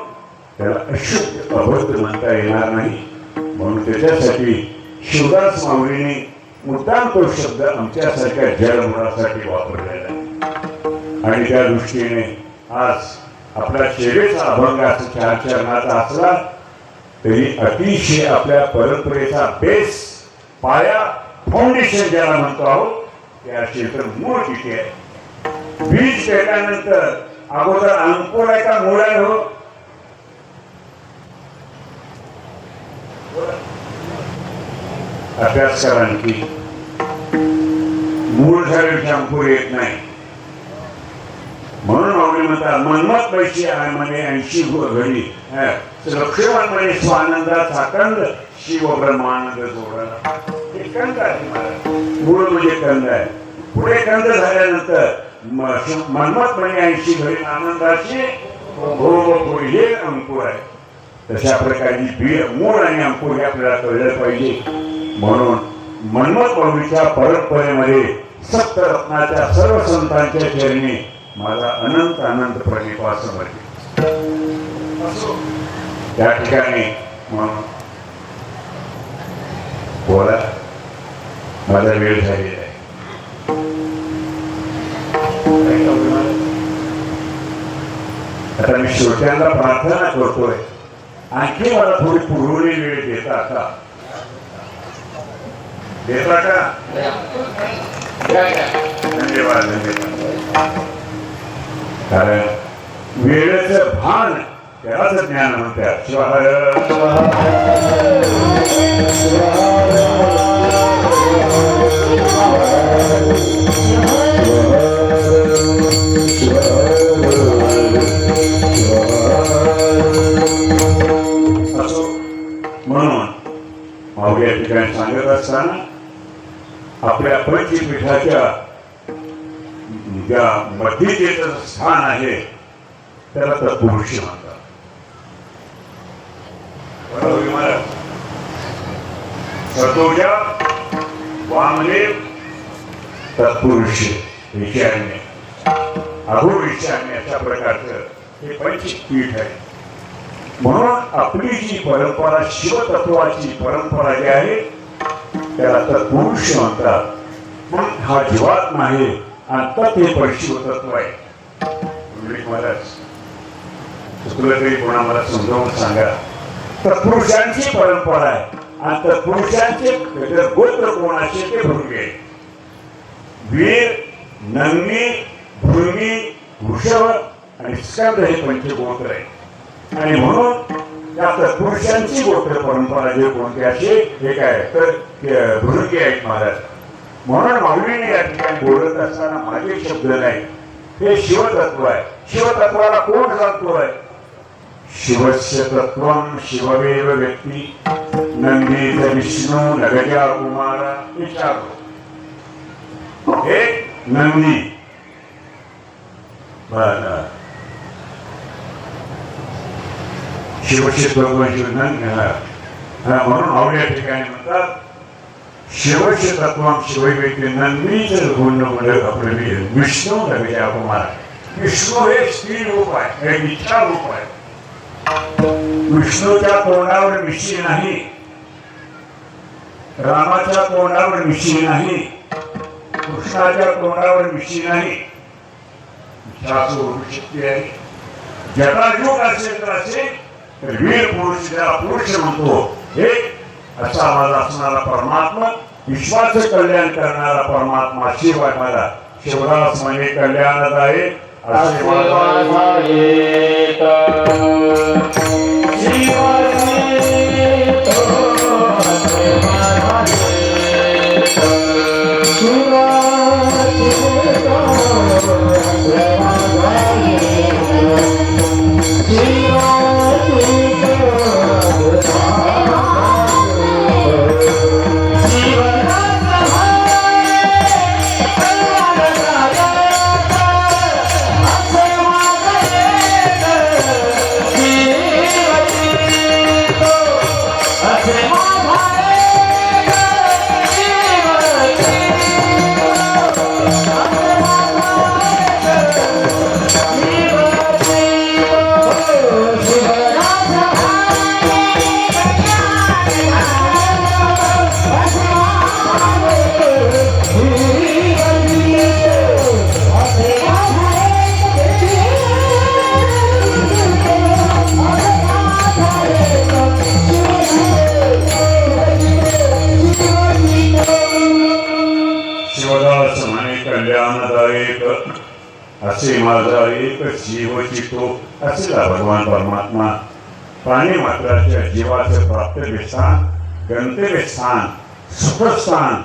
S1: त्याला अशुद्ध अभद्र म्हणता येणार नाही. म्हणून त्याच्यासाठी शिवदास माऊलीने मुद्दाम तो शब्द आमच्यासारख्या जलमुळासाठी वापरलेला आहे. आणि त्या दृष्टीने आज आपला सेवेचा अभंग असं 4 चरणाचा असला तरी अतिशय आपल्या परंपरेचा बेस, पाया, फाउंडेशन ज्याला म्हणतो आहोत, त्या क्षेत्र मूळ तिथे आहे. बीज पेरल्यानंतर अगोदर अंकुर आहे का मूळ आहे? हो, अभ्यास करा. आणखी मूळ झाल्याविषयी अंकुर येत नाही. म्हणून माऊली म्हणतात, मनमत पैशी म्हणे 80 घडी लक्ष्मण म्हणे स्वानंदाचा कंद शिव ब्रह्मानंद जोडला. हे कंद आहे. मूळ म्हणजे कंद आहे. पुढे कंद झाल्यानंतर मनमत म्हणे 80 घडी आनंदाची हो हे अंकुर आहे. तशा प्रकारची मूळ आणि अंकुर हे आपल्याला कळलं पाहिजे. म्हणून मनमत माऊलीच्या परंपरेमध्ये सप्तरत्नाच्या सर्व संतांच्या चरणी माझा अनंत अनंत प्रणिपात समर्पित. त्या ठिकाणी म्हणून बोला, माझा वेळ झालेला आहे. आता मी श्रोत्यांना प्रार्थना करतोय, आणखी मला थोडी पुरवणी वेळ देता का? देता का? धन्यवाद धन्यवाद. कारण वेळेचं भान त्यालाच ज्ञान म्हणतात. असताना आपल्या पंचपीठाच्या ज्या मध्यतेचं स्थान आहे त्याला तत्पुरुष म्हणतात. बरोबर महाराज. सतोजा वामदेव तत्पुरुष ईशान्य अघोर ईशान्य अशा प्रकारचं हे पंचपीठ आहे. म्हणून आपली जी परंपरा शिवतत्वाची परंपरा जी आहे त्याला तत्पुरुष म्हणतात. म्हणून हा जीवात्मा आहे आणि तत् हे परशिवतत्व आहे. महाराज चुकलं तरी कोणा मला समजावून सांगा. तत्पुरुषांची परंपरा आहे आणि तत्पुरुषांचे गोत्र कोणाचे ते भृंगे. वीर, नंदी, भृंगी, वृषभ आणि स्कंद हे पंचगोत्र आहे. आणि म्हणून या तत्पुरुषांची गोत्र परंपरा जे कोणते असे हे काय तर भृंगी आहेत महाराज. म्हणून माऊलीने या ठिकाणी बोलत असताना माझे शब्द नाही, हे शिवतत्व आहे. शिवतत्वाला कोण जाणतो आहे? शिवस्य तत्वं शिवमेव व्यक्ती नंदीच विष्णू नगजा कुमारा विचारो. हे नंदी शिवस्य तत्व म्हणून आवड्या ठिकाणी म्हणतात शिवस्य तत्वं शिवव्यक्ती नंदीच गुण आपले विष्णू नगजा कुमारा. विष्णू हे स्त्री रूप आहे, हे इच्छा रूप आहे. विष्णूच्या तोंडावर मिशी नाही, रामाच्या तोंडावर मिशी नाही, कृष्णाच्या तोंडावर मिशी नाही. शक्ती आहे. जटायुग असेल तर असे वीर पुरुष ज्याला पुरुष म्हणतो हे असा माझा असणारा परमात्मा, विश्वाचं कल्याण करणारा परमात्मा शिव आहे. मला शिवदास म्हणे कल्याणदायी असे असे माझा एक जीव चितो असला भगवान परमात्मा. प्राणी मात्राच्या जीवाचे प्राप्तव्यस्थान, गंतव्यस्थान, सुखस्थान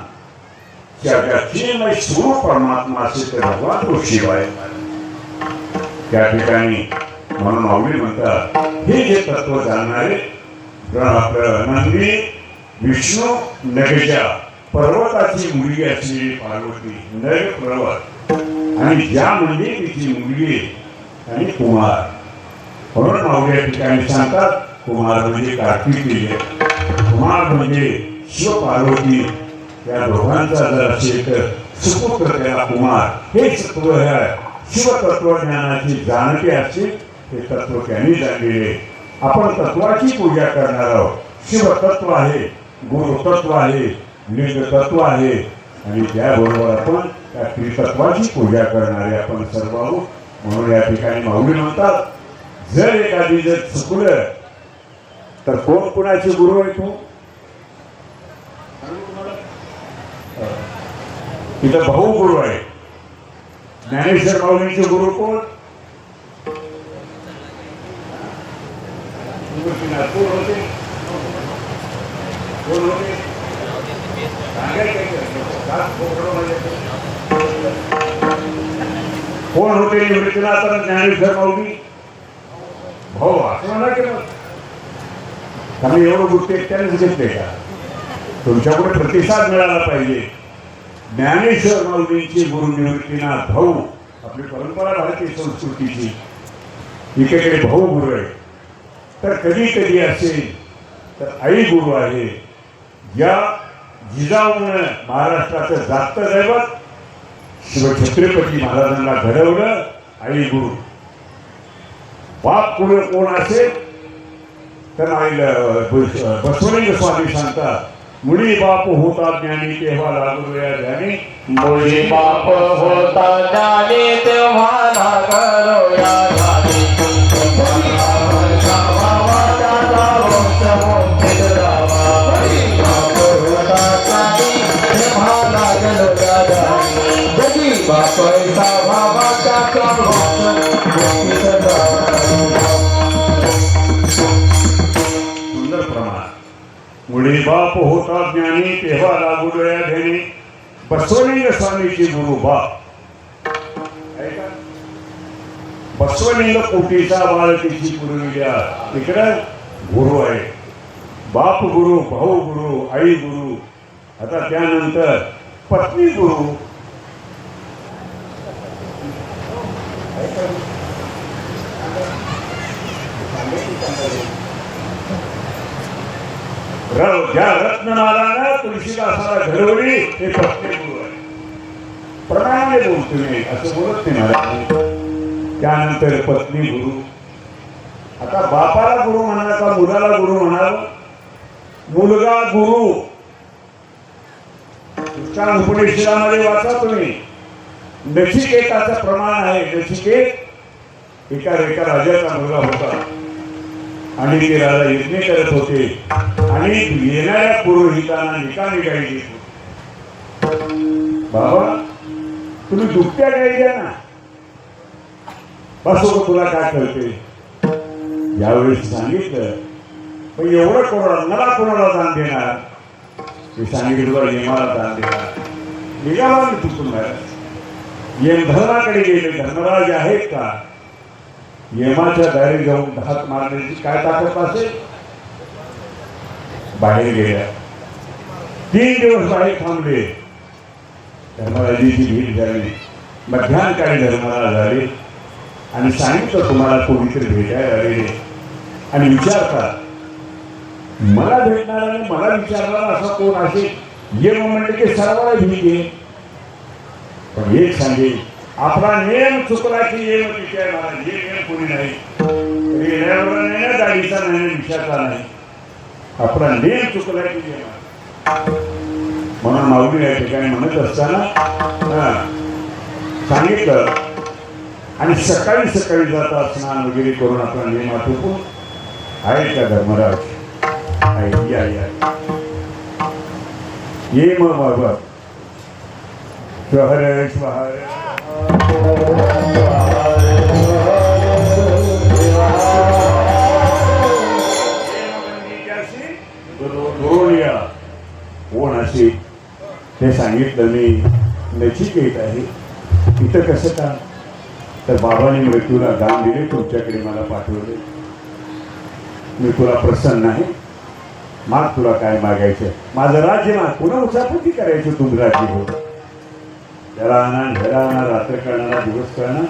S1: चिन्मय स्वरूप परमात्मा असे ते भगवान तो शिव आहे. त्या ठिकाणी म्हणून माऊली म्हणतात हे जे तत्व जाणणारे नंदी, विष्णू, नगजा, पर्वताची मुलगी असलेली पार्वती, नग पर्वत आणि ज्या म्हणजे तिची मुलगी आणि कुमार. म्हणून माऊली या ठिकाणी सांगतात कुमार म्हणजे कार्तिकेय, कुमार म्हणजे शिव पार्वती. या दोघांचा जर असेल तर सुपुत्र त्याला कुमार. हे तत्व आहे शिवतत्वज्ञानाची जाणते असेल हे तत्व त्यांनी जाणलेले. आपण तत्वाची पूजा करणार आहोत. शिवतत्व आहे, गुरुतत्व आहे, लिंग तत्व आहे आणि त्याबरोबर आपण त्या त्रितत्वाची पूजा करणारे आपण सर्व आहोत. म्हणून या ठिकाणी माऊली म्हणतात जर एखादी जर चुकलं तर कोण कुणाचे गुरु आहे तू? इथं भाऊ गुरु आहे. ज्ञानेश्वर माऊलींचे गुरु कोण? कोण होते निवृत्तीनाथ ज्ञानेश्वर माऊली? भाऊ असं म्हणा की आम्ही एवढं गोष्टी एकट्यानेच घेतले का? तुमच्याकडे प्रतिसाद मिळाला पाहिजे. ज्ञानेश्वर माऊलींची गुरुनिवृत्तीनाथ भाऊ, आपली परंपरा भारतीय संस्कृतीची, एकीकडे भाऊ गुरु आहे, तर कधी कधी असेल तर आई गुरु आहे. ज्या जिजाऊनं महाराष्ट्राचं जागतं दैवत शिवछत्रपती महाराजांना घडवलं, आई गुरु. बाप कुळ कोण असेल तर बसवलिंग स्वामी सांगतात, मुळी बाप होता ज्ञानी तेव्हा लागलो या ध्यानी.
S2: मुळी बाप होता ज्ञानी तेव्हा लागलो या ध्यानी.
S1: सुंदर प्रमाण. मुळी बाप होता ज्ञानी तेव्हा लागलो या ध्यानी. बसवलिंग स्वामीची गुरु बाप. ऐका, बसवलिंग कोटीचा बाळ तिची पुरविल्या. इकडं गुरु आहे, बाप गुरु, भाऊ गुरु, आई गुरु. आता त्यानंतर पत्नी गुरु. ज्या रत्नमालानं तुळशीदासाला घडवली ते पत्नी गुरु आहे. प्रमाणाने बोलतो मी, असं बोलत नाही मला. त्यानंतर पत्नी गुरु. आता बापाला गुरु म्हणाला का मुलाला गुरु म्हणावं? मुलगा गुरु. उपनिषदामध्ये वाचा तुम्ही, नचिकेताचं प्रमाण आहे. नचिकेत एका राजाचा मुलगा होता आणि ते राजा यज्ञ करत होते आणि येणाऱ्या पुरोहितांना निकामी गाई देत होते. बाबा तुम्ही दुभत्या गाई द्या ना, बसो तुला काय कळते. यावेळेस सांगितलं, पण एवढं कोणाला दान देणार? मी सांगितलं तुला यमाला दान देणार. निघाला मी चुकून यमधर्माकडे गेले. धर्मराज आहेत का? यमाच्या दारी जाऊन हात मारण्याची काय ताकद असेल? बाहेर गेल्या. 3 दिवस बाहेर थांबले. धर्मराजाची भेट झाली. मध्यान्हकाळी धर्मराज आले आणि सांगितलं तुम्हाला कोणीतरी भेटायला आलेले आणि विचारतात, मला भेटणार आणि मला विचारणारा असा कोण असेल? यम म्हणले की सर्वांना भीती आहे. पण एक सांगेल, आपला नेम चुकला की येम विचार महाराज. हे नेम कोणी नाही, नाही दाढीचा नाही, विषयाचा नाही. आपला नेम चुकला की येम. म्हणून माऊली या ठिकाणी म्हणत असताना सांगितलं आणि सकाळी सकाळी जातात स्नान वगैरे करून आपला नेम आटोपून. आहे का धर्मराज? आहे, या ये मग बाबा. स्वहर स्वहर कोण असे ते सांगितलं. मी नचिकेत आहे. इथं कसं का? तर बाबांनी मृत्यूला दान दिले, तुमच्याकडे मला पाठवले. मी तुला प्रसन्न आहे, माग तुला काय मागायचं? माझं राज्य माग. पुन्हा उचापती करायचं तुम्ही राज्य हो. त्याला आणा, ह्याला आणा, रात्र करणारा दिवस करणार.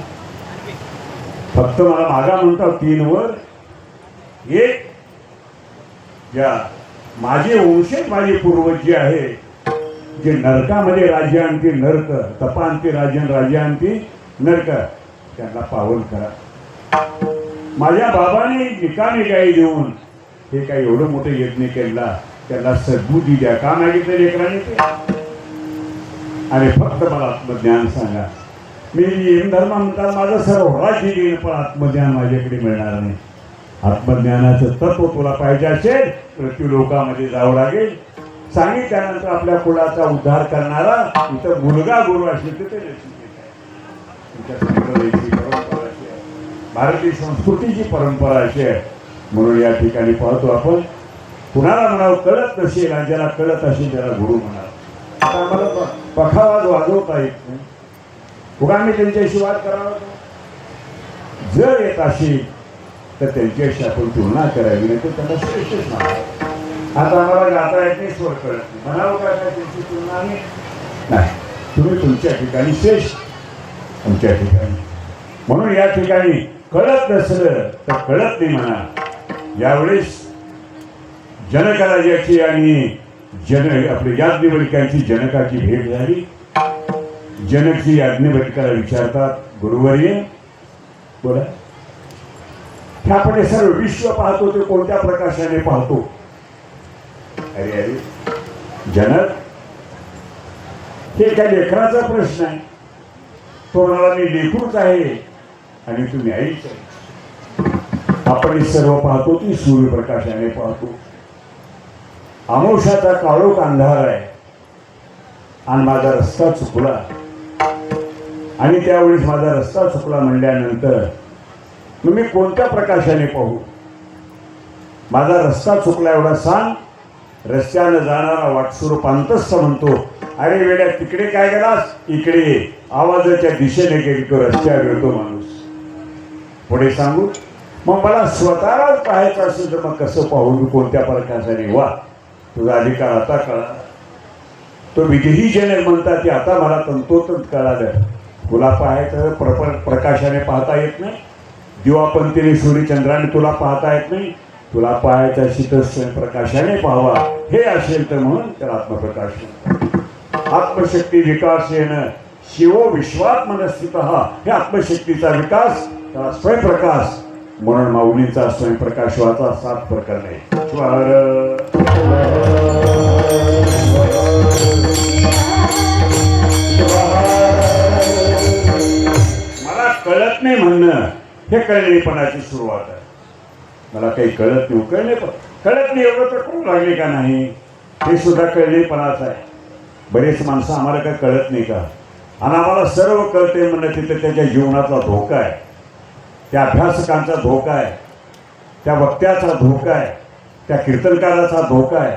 S1: फक्त मला मागा म्हणतो 3 वर. एक, या माझे वंशज, माझे पूर्वज जे आहे, जे नरकामध्ये राज्य आणते नरक, तपा आणते राजन, राज्य आणते नरक, त्यांना पावन करा. माझ्या बाबाने निकामी गाई देऊन हे काही एवढं मोठं यज्ञ केला, त्याला सद्बुद्धी द्या. का मागितलं लेकरांनी ते? आणि फक्त मला आत्मज्ञान सांगा. मी धर्म म्हणतात माझं सर्व राज्य घेईन, पण आत्मज्ञान माझ्याकडे मिळणार नाही. आत्मज्ञानाचं तत्व तुला पाहिजे असेल मृत्यू लोकामध्ये जावं लागेल. सांगितल्यानंतर आपल्या कुळाचा उद्धार करणारा इथं मुलगा गुरु असेल तर ते परंपरा अशी आहे. भारतीय संस्कृतीची परंपरा अशी आहे. म्हणून या ठिकाणी पाहतो आपण, कुणाला म्हणावं कळत नसेल आणि ज्याला कळत असेल त्याला गुरु म्हणावं. आता आम्हाला पखावाज वाजवता येत नाही, उगा मी त्यांच्याशी वाद करावा. जर येत असेल तर त्यांच्याशी आपण तुलना करावी, नाही तर त्यांना श्रेष्ठच म्हणावं. आता आम्हाला गाता येत नाही, स्वर कळत नाही, म्हणावं काय काय त्यांची तुलना आम्ही नाही. तुम्ही तुमच्या ठिकाणी श्रेष्ठ, तुमच्या ठिकाणी. म्हणून या ठिकाणी कळत नसलं तर कळत नाही म्हणा. यावेळेस जनकराजाची आणि आपल्या याज्ञवल्क्यांची जनकाची भेट झाली. जनकजी याज्ञवल्क्याला विचारतात, गुरुवर्य बोला, हे आपण हे सर्व विश्व पाहतो ते कोणत्या प्रकाशाने पाहतो? अरे अरे जनक, हे एका लेकराचा प्रश्न आहे. तो म्हणाला, मी लेकरूच आहे आणि तुम्ही आईच आहे. आपण हे सर्व पाहतो ती सूर्यप्रकाशाने पाहतो. अमावस्याचा काळोख अंधार आहे आणि माझा रस्ता चुकला, आणि त्यावेळेस माझा रस्ता चुकला म्हणल्यानंतर मग मी कोणत्या प्रकाशाने पाहू? माझा रस्ता चुकला एवढा सांग. रस्त्यानं जाणारा वाटसुर पांतस्थ म्हणतो, अरे वेड्या, तिकडे काय गेलास? इकडे ये. आवाजाच्या दिशेने गेली तो रस्त्यावर येतो माणूस. पुढे सांगू? मग मला स्वतःलाच पाहायचं असेल तर मग कसं पाहू मी, कोणत्या प्रकाशाने? वा, तुझा अधिकार आता कळा. तो विधेही जनक म्हणतात ते आता मला तंतोतंत कळालं. तुला पाहायचं प्रकाशाने पाहता येत नाही, दिवापंतीने सूर्यचंद्राने तुला पाहता येत नाही. तुला पाहायचं अशी तर प्रकाशाने पाहावा. हे असेल तर म्हणून त्याला आत्मप्रकाश म्हणतात. आत्मशक्ती विकास येणं शिवो विश्वात मनस्थित, हे आत्मशक्तीचा विकास, त्याला स्वयंप्रकाश. म्हणून माऊलींचा स्वयंप्रकाश व्हायचा 7 प्रकरण आहे. मला कळत नाही म्हणणं हे कळणेपणाची सुरुवात आहे. मला काही कळत नाही, कळत नाही एवढं तर कळू लागले का नाही, हे सुद्धा कळणेपणाच आहे. बरेच माणसं आम्हाला काय कळत नाही का, आणि आम्हाला सर्व कळते म्हणणं तिथं त्याच्या जीवनाचा धोका आहे, त्या अभ्यासकांचा धोका आहे, त्या वक्त्याचा धोका आहे, त्या कीर्तनकाराचा धोका आहे,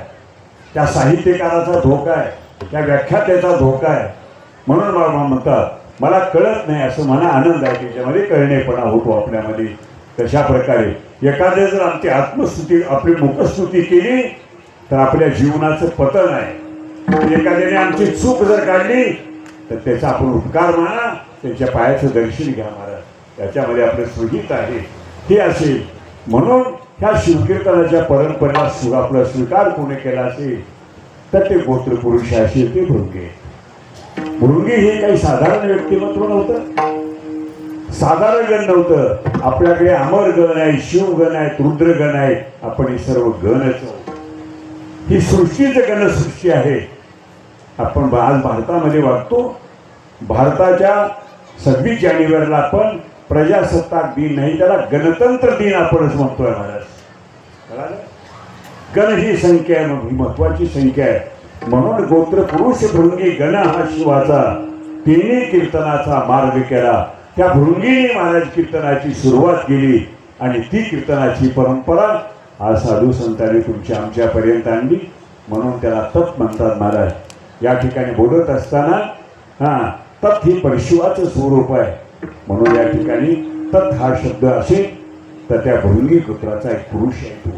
S1: त्या साहित्यकाराचा धोका आहे, त्या व्याख्यात्याचा धोका आहे. म्हणून बाबा म्हणतात मला कळत नाही असं म्हणा, आनंद आहे त्याच्यामध्ये, कळणेपणा होतो आपल्यामध्ये. तशा प्रकारे एखाद्या जर आमची आत्मस्तुती, आपली मुखस्तुती केली तर आपल्या जीवनाचं पतन आहे. एखाद्याने आमची चूक जर काढली तर त्याचा आपण उपकार माना, त्याच्या पायाचं दर्शन घ्या महाराज, त्याच्यामध्ये आपलं सुहित आहे. हे असेल म्हणून ह्या शिवकीर्तनाच्या परंपरेला आपला स्वीकार कोणी केला असेल तर ते गोत्रपुरुष असेल, ते भृंगे. भृंगे हे काही साधारण व्यक्तिमत्व नव्हतं, साधारण गण नव्हतं. आपल्याकडे अमर गण आहे, शिवगण आहे, रुद्रगण आहे, आपण हे सर्व गणच आहोत. ही सृष्टीचं गणसृष्टी आहे. आपण आज भारतामध्ये वागतो. भारताच्या 26 जानेवारीला आपण प्रजासत्ताक दिन नाही, त्याला गणतंत्र दिन आपणच म्हणतोय महाराज. गण ही संख्या आहे, ही महत्वाची संख्या आहे. म्हणून गोत्रपुरुष भृंगी गण हा शिवाचा, तिन्ही कीर्तनाचा मार्ग केला. त्या भृंगीने महाराज कीर्तनाची सुरुवात केली आणि ती कीर्तनाची परंपरा आज साधू संतांनी तुमच्या आमच्यापर्यंत आणली. म्हणून त्याला तत् म्हणतात महाराज. या ठिकाणी बोलत असताना तत् ही परशिवाचं स्वरूप आहे. म्हणून या ठिकाणी तत् हा शब्द असेल तर त्या भृंगी गोत्राचा एक पुरुष आहे तो.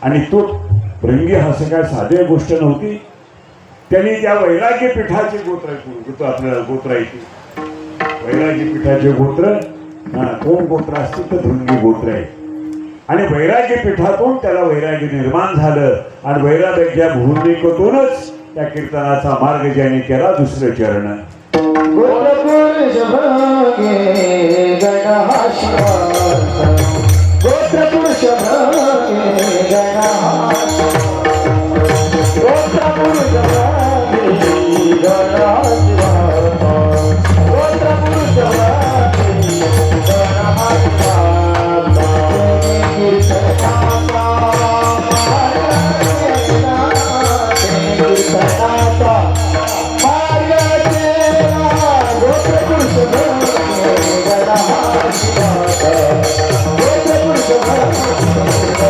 S1: आणि तो भृंगी हा सगळ्या साधी गोष्ट नव्हती. त्यांनी त्या वैराग्य पीठाचे गोत्र आपल्याला गोत्र येते. वैराग्य पीठाचे गोत्र, कोण गोत्र असतील तर भृंगी गोत्र आहे. आणि वैराग्य पीठातून त्याला वैराग्य निर्माण झालं आणि वैराग्याच्या भूमिकेतूनच त्या कीर्तनाचा मार्ग ज्याने केला. दुसरं चरण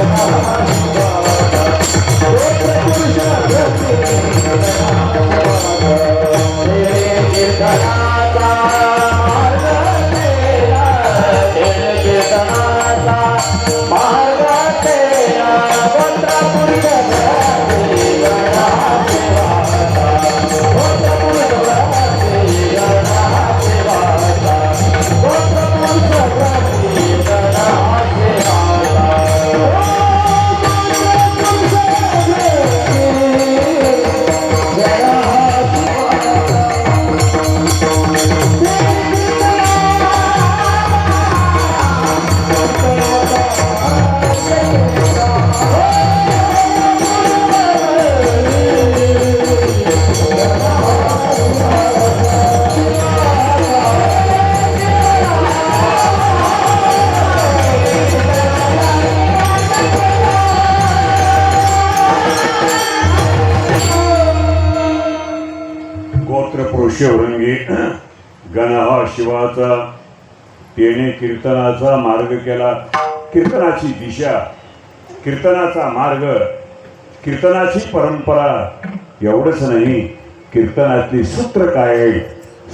S3: Thank you.
S1: गोत्र पुरुषवृंगी गण हा शिवाचा, त्याने कीर्तनाचा मार्ग केला. कीर्तनाची दिशा, कीर्तनाचा मार्ग, कीर्तनाची परंपरा, एवढंच नाही, कीर्तनातली सूत्र काय आहे,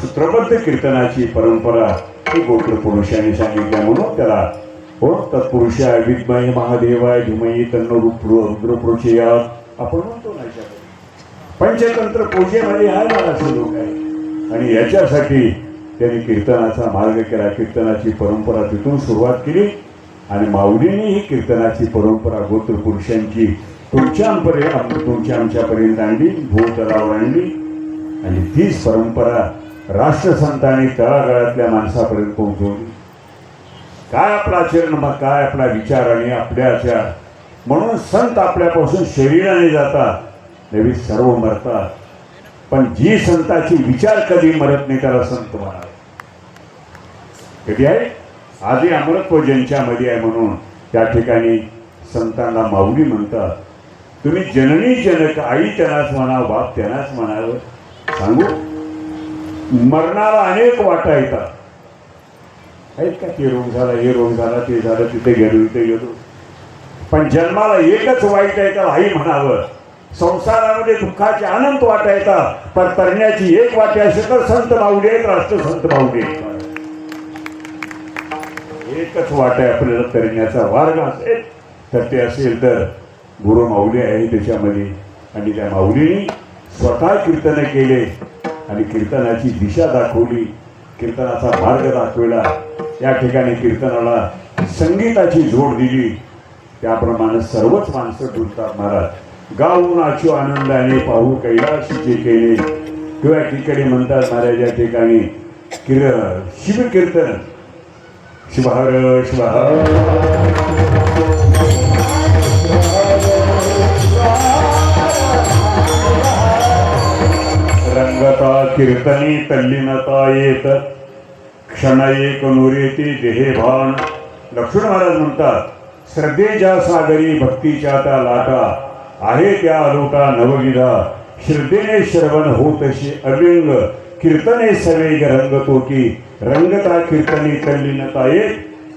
S1: सूत्रबद्ध कीर्तनाची परंपरा ही गोत्र पुरुषांनी सांगितल्या. म्हणून त्याला हो तत्पुरुषाय विद्महे महादेवाय धीमहि तन्नो रुद्र प्रचोदयात् आपण म्हणतो नाही शकत. पंचतंत्र पूजेमध्ये आहे ना असे लोक आहे. आणि याच्यासाठी त्यांनी कीर्तनाचा मार्ग केला. कीर्तनाची परंपरा तिथून सुरुवात केली आणि माऊलींनी ही कीर्तनाची परंपरा गोत्र पुरुषांची तुमच्या आमच्यापर्यंत आणली, भूतलावर आणली. आणि तीच परंपरा राष्ट्रसंतांनी तळागाळातल्या माणसापर्यंत पोहोचवली. काय आपला आचरण, मग काय आपला विचार आणि आपल्याच्या. म्हणून संत आपल्यापासून शरीराने जातात, नवी सर्व मरतात. पण जी संताची विचार कधी मरत नाही त्याला संत म्हणाले. कधी आहे आधी अमरत्व ज्यांच्यामध्ये आहे. म्हणून त्या ठिकाणी संतांना माऊली म्हणतात. तुम्ही जननी जनक, आई त्यांनाच म्हणावं, बाप त्यांनाच म्हणावं. सांगू मरणाला अनेक वाटा येतात आहेत का. ते रोग झाला, हे रोग झाला, ते झालं, तिथे गेलो, इथे गेलो. पण जन्माला एकच वाईट आहे त्याला आई म्हणावं. संसारामध्ये दुःखाचे अनंत वाटा येतात, पण तरण्याची एक वाटी असेल तर संत माऊली आहेत, राष्ट्रसंत माऊली आहेत. एकच वाट आहे आपल्याला तरण्याचा मार्ग असेल तर ते असेल तर गुरु माऊली आहे त्याच्यामध्ये. आणि त्या माऊलींनी स्वतः कीर्तन केले आणि कीर्तनाची दिशा दाखवली, कीर्तनाचा मार्ग दाखवला. या ठिकाणी कीर्तनाला संगीताची जोड दिली. त्याप्रमाणे सर्वच माणसं डुलतात. महाराज गाऊ नाचू आनंदाने पाहू कैलाशीचे केले. किंवा एकीकडे म्हणतात महाराज या ठिकाणी शिवकीर्तन, शिवहर शिवहर रंगता कीर्तनी तल्लीनता येत, क्षण एक नुरेती देहे भान. लक्ष्मण महाराज म्हणतात श्रद्धेच्या सागरी भक्तीच्या त्या लाटा आहे त्या अलोटा नवविधा. श्रद्धेने श्रवण होतशी अलिंग, कीर्तने सवेग रंगतो की. रंगता कीर्तनी तल्लीनता येत,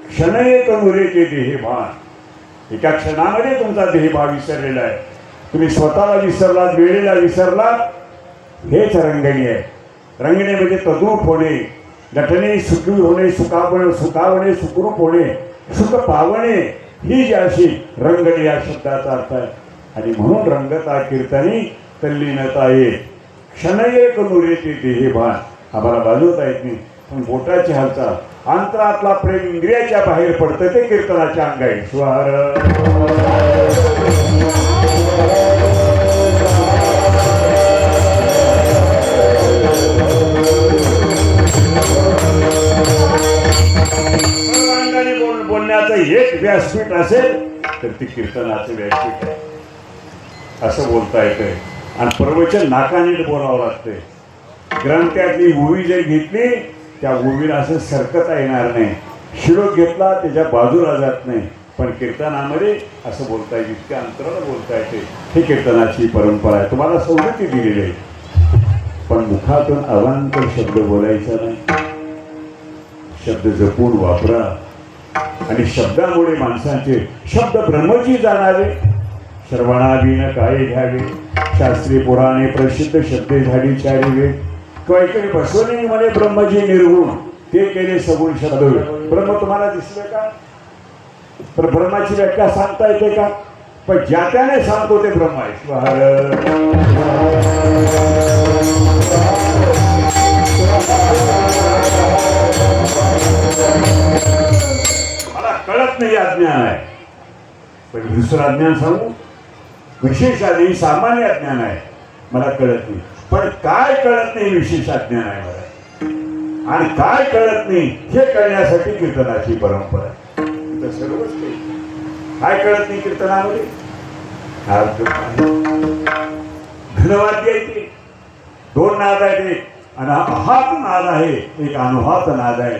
S1: क्षण एक नुरेती देहे भान. एका क्षणामध्ये तुमचा देहभाव विसरलेला आहे. तुम्ही स्वतःला विसरलात, वेळेला विसरलात. हेच रंगणी आहे. रंगणे म्हणजे तद्रूप होणे, नटणे सुखी होणे, सुखावणे सुखरूप होणे, सुख पावणे, ही जी अशी रंगणी या शब्दाचा अर्थ आहे. आणि म्हणून रंगता कीर्तनी तल्लीनता ये, क्षण एक नुरेती देहे भान. आम्हाला बाजवता येत नाही, पण बोटाची हालचाल, अंतरातला प्रेम इंद्रियाच्या बाहेर पडतं ते कीर्तनाच्या अंग आहे. बोलण्याचं एक व्यासपीठ असेल तर ती कीर्तनाचं व्यासपीठ आहे असं बोलता येतंय. आणि प्रवचन नाकानीट बोलावं लागतंय. ग्रंथातली उवी जर घेतली त्या उवीला असं सरकता येणार नाही. श्लोक घेतला त्याच्या बाजूला जात नाही. पण कीर्तनामध्ये असं बोलता येईल, इतक्या अंतराला बोलता येते. हे कीर्तनाची परंपरा आहे. तुम्हाला सवलती दिलेली आहे, पण मुखातून अवांतर शब्द बोलायचा नाही. शब्द जपून वापरा. आणि शब्दामुळे माणसांचे शब्द ब्रह्मची जाणावे. श्रवणाबीन काय घ्यावे, शास्त्री पुराणे प्रसिद्ध शब्दे झाली चारी वेद. किंवा इकडे बसवणे म्हणे ब्रह्मजी निर्गुण, ते केले सगुण शब्द. ब्रह्म तुम्हाला दिसले का? तर ब्रह्माची व्याख्या सांगता येते का? पण ज्या त्याने सांगतो ते ब्रह्म आहे. मला कळत नाही अज्ञान आहे. पण दुसरं अज्ञान सांगू, विशेष आधी सामान्य अज्ञान आहे, मला कळत नाही. पण काय कळत नाही विशेष अज्ञान आहे मला. आणि काय कळत नाही हे कळण्यासाठी कीर्तनाची परंपरा. सर्वच काय कळत नाही कीर्तनामध्ये. घनवाद्य येते, दोन नाद आहेत. एक अनाहात नाद आहे, एक अनुहात नाद आहे.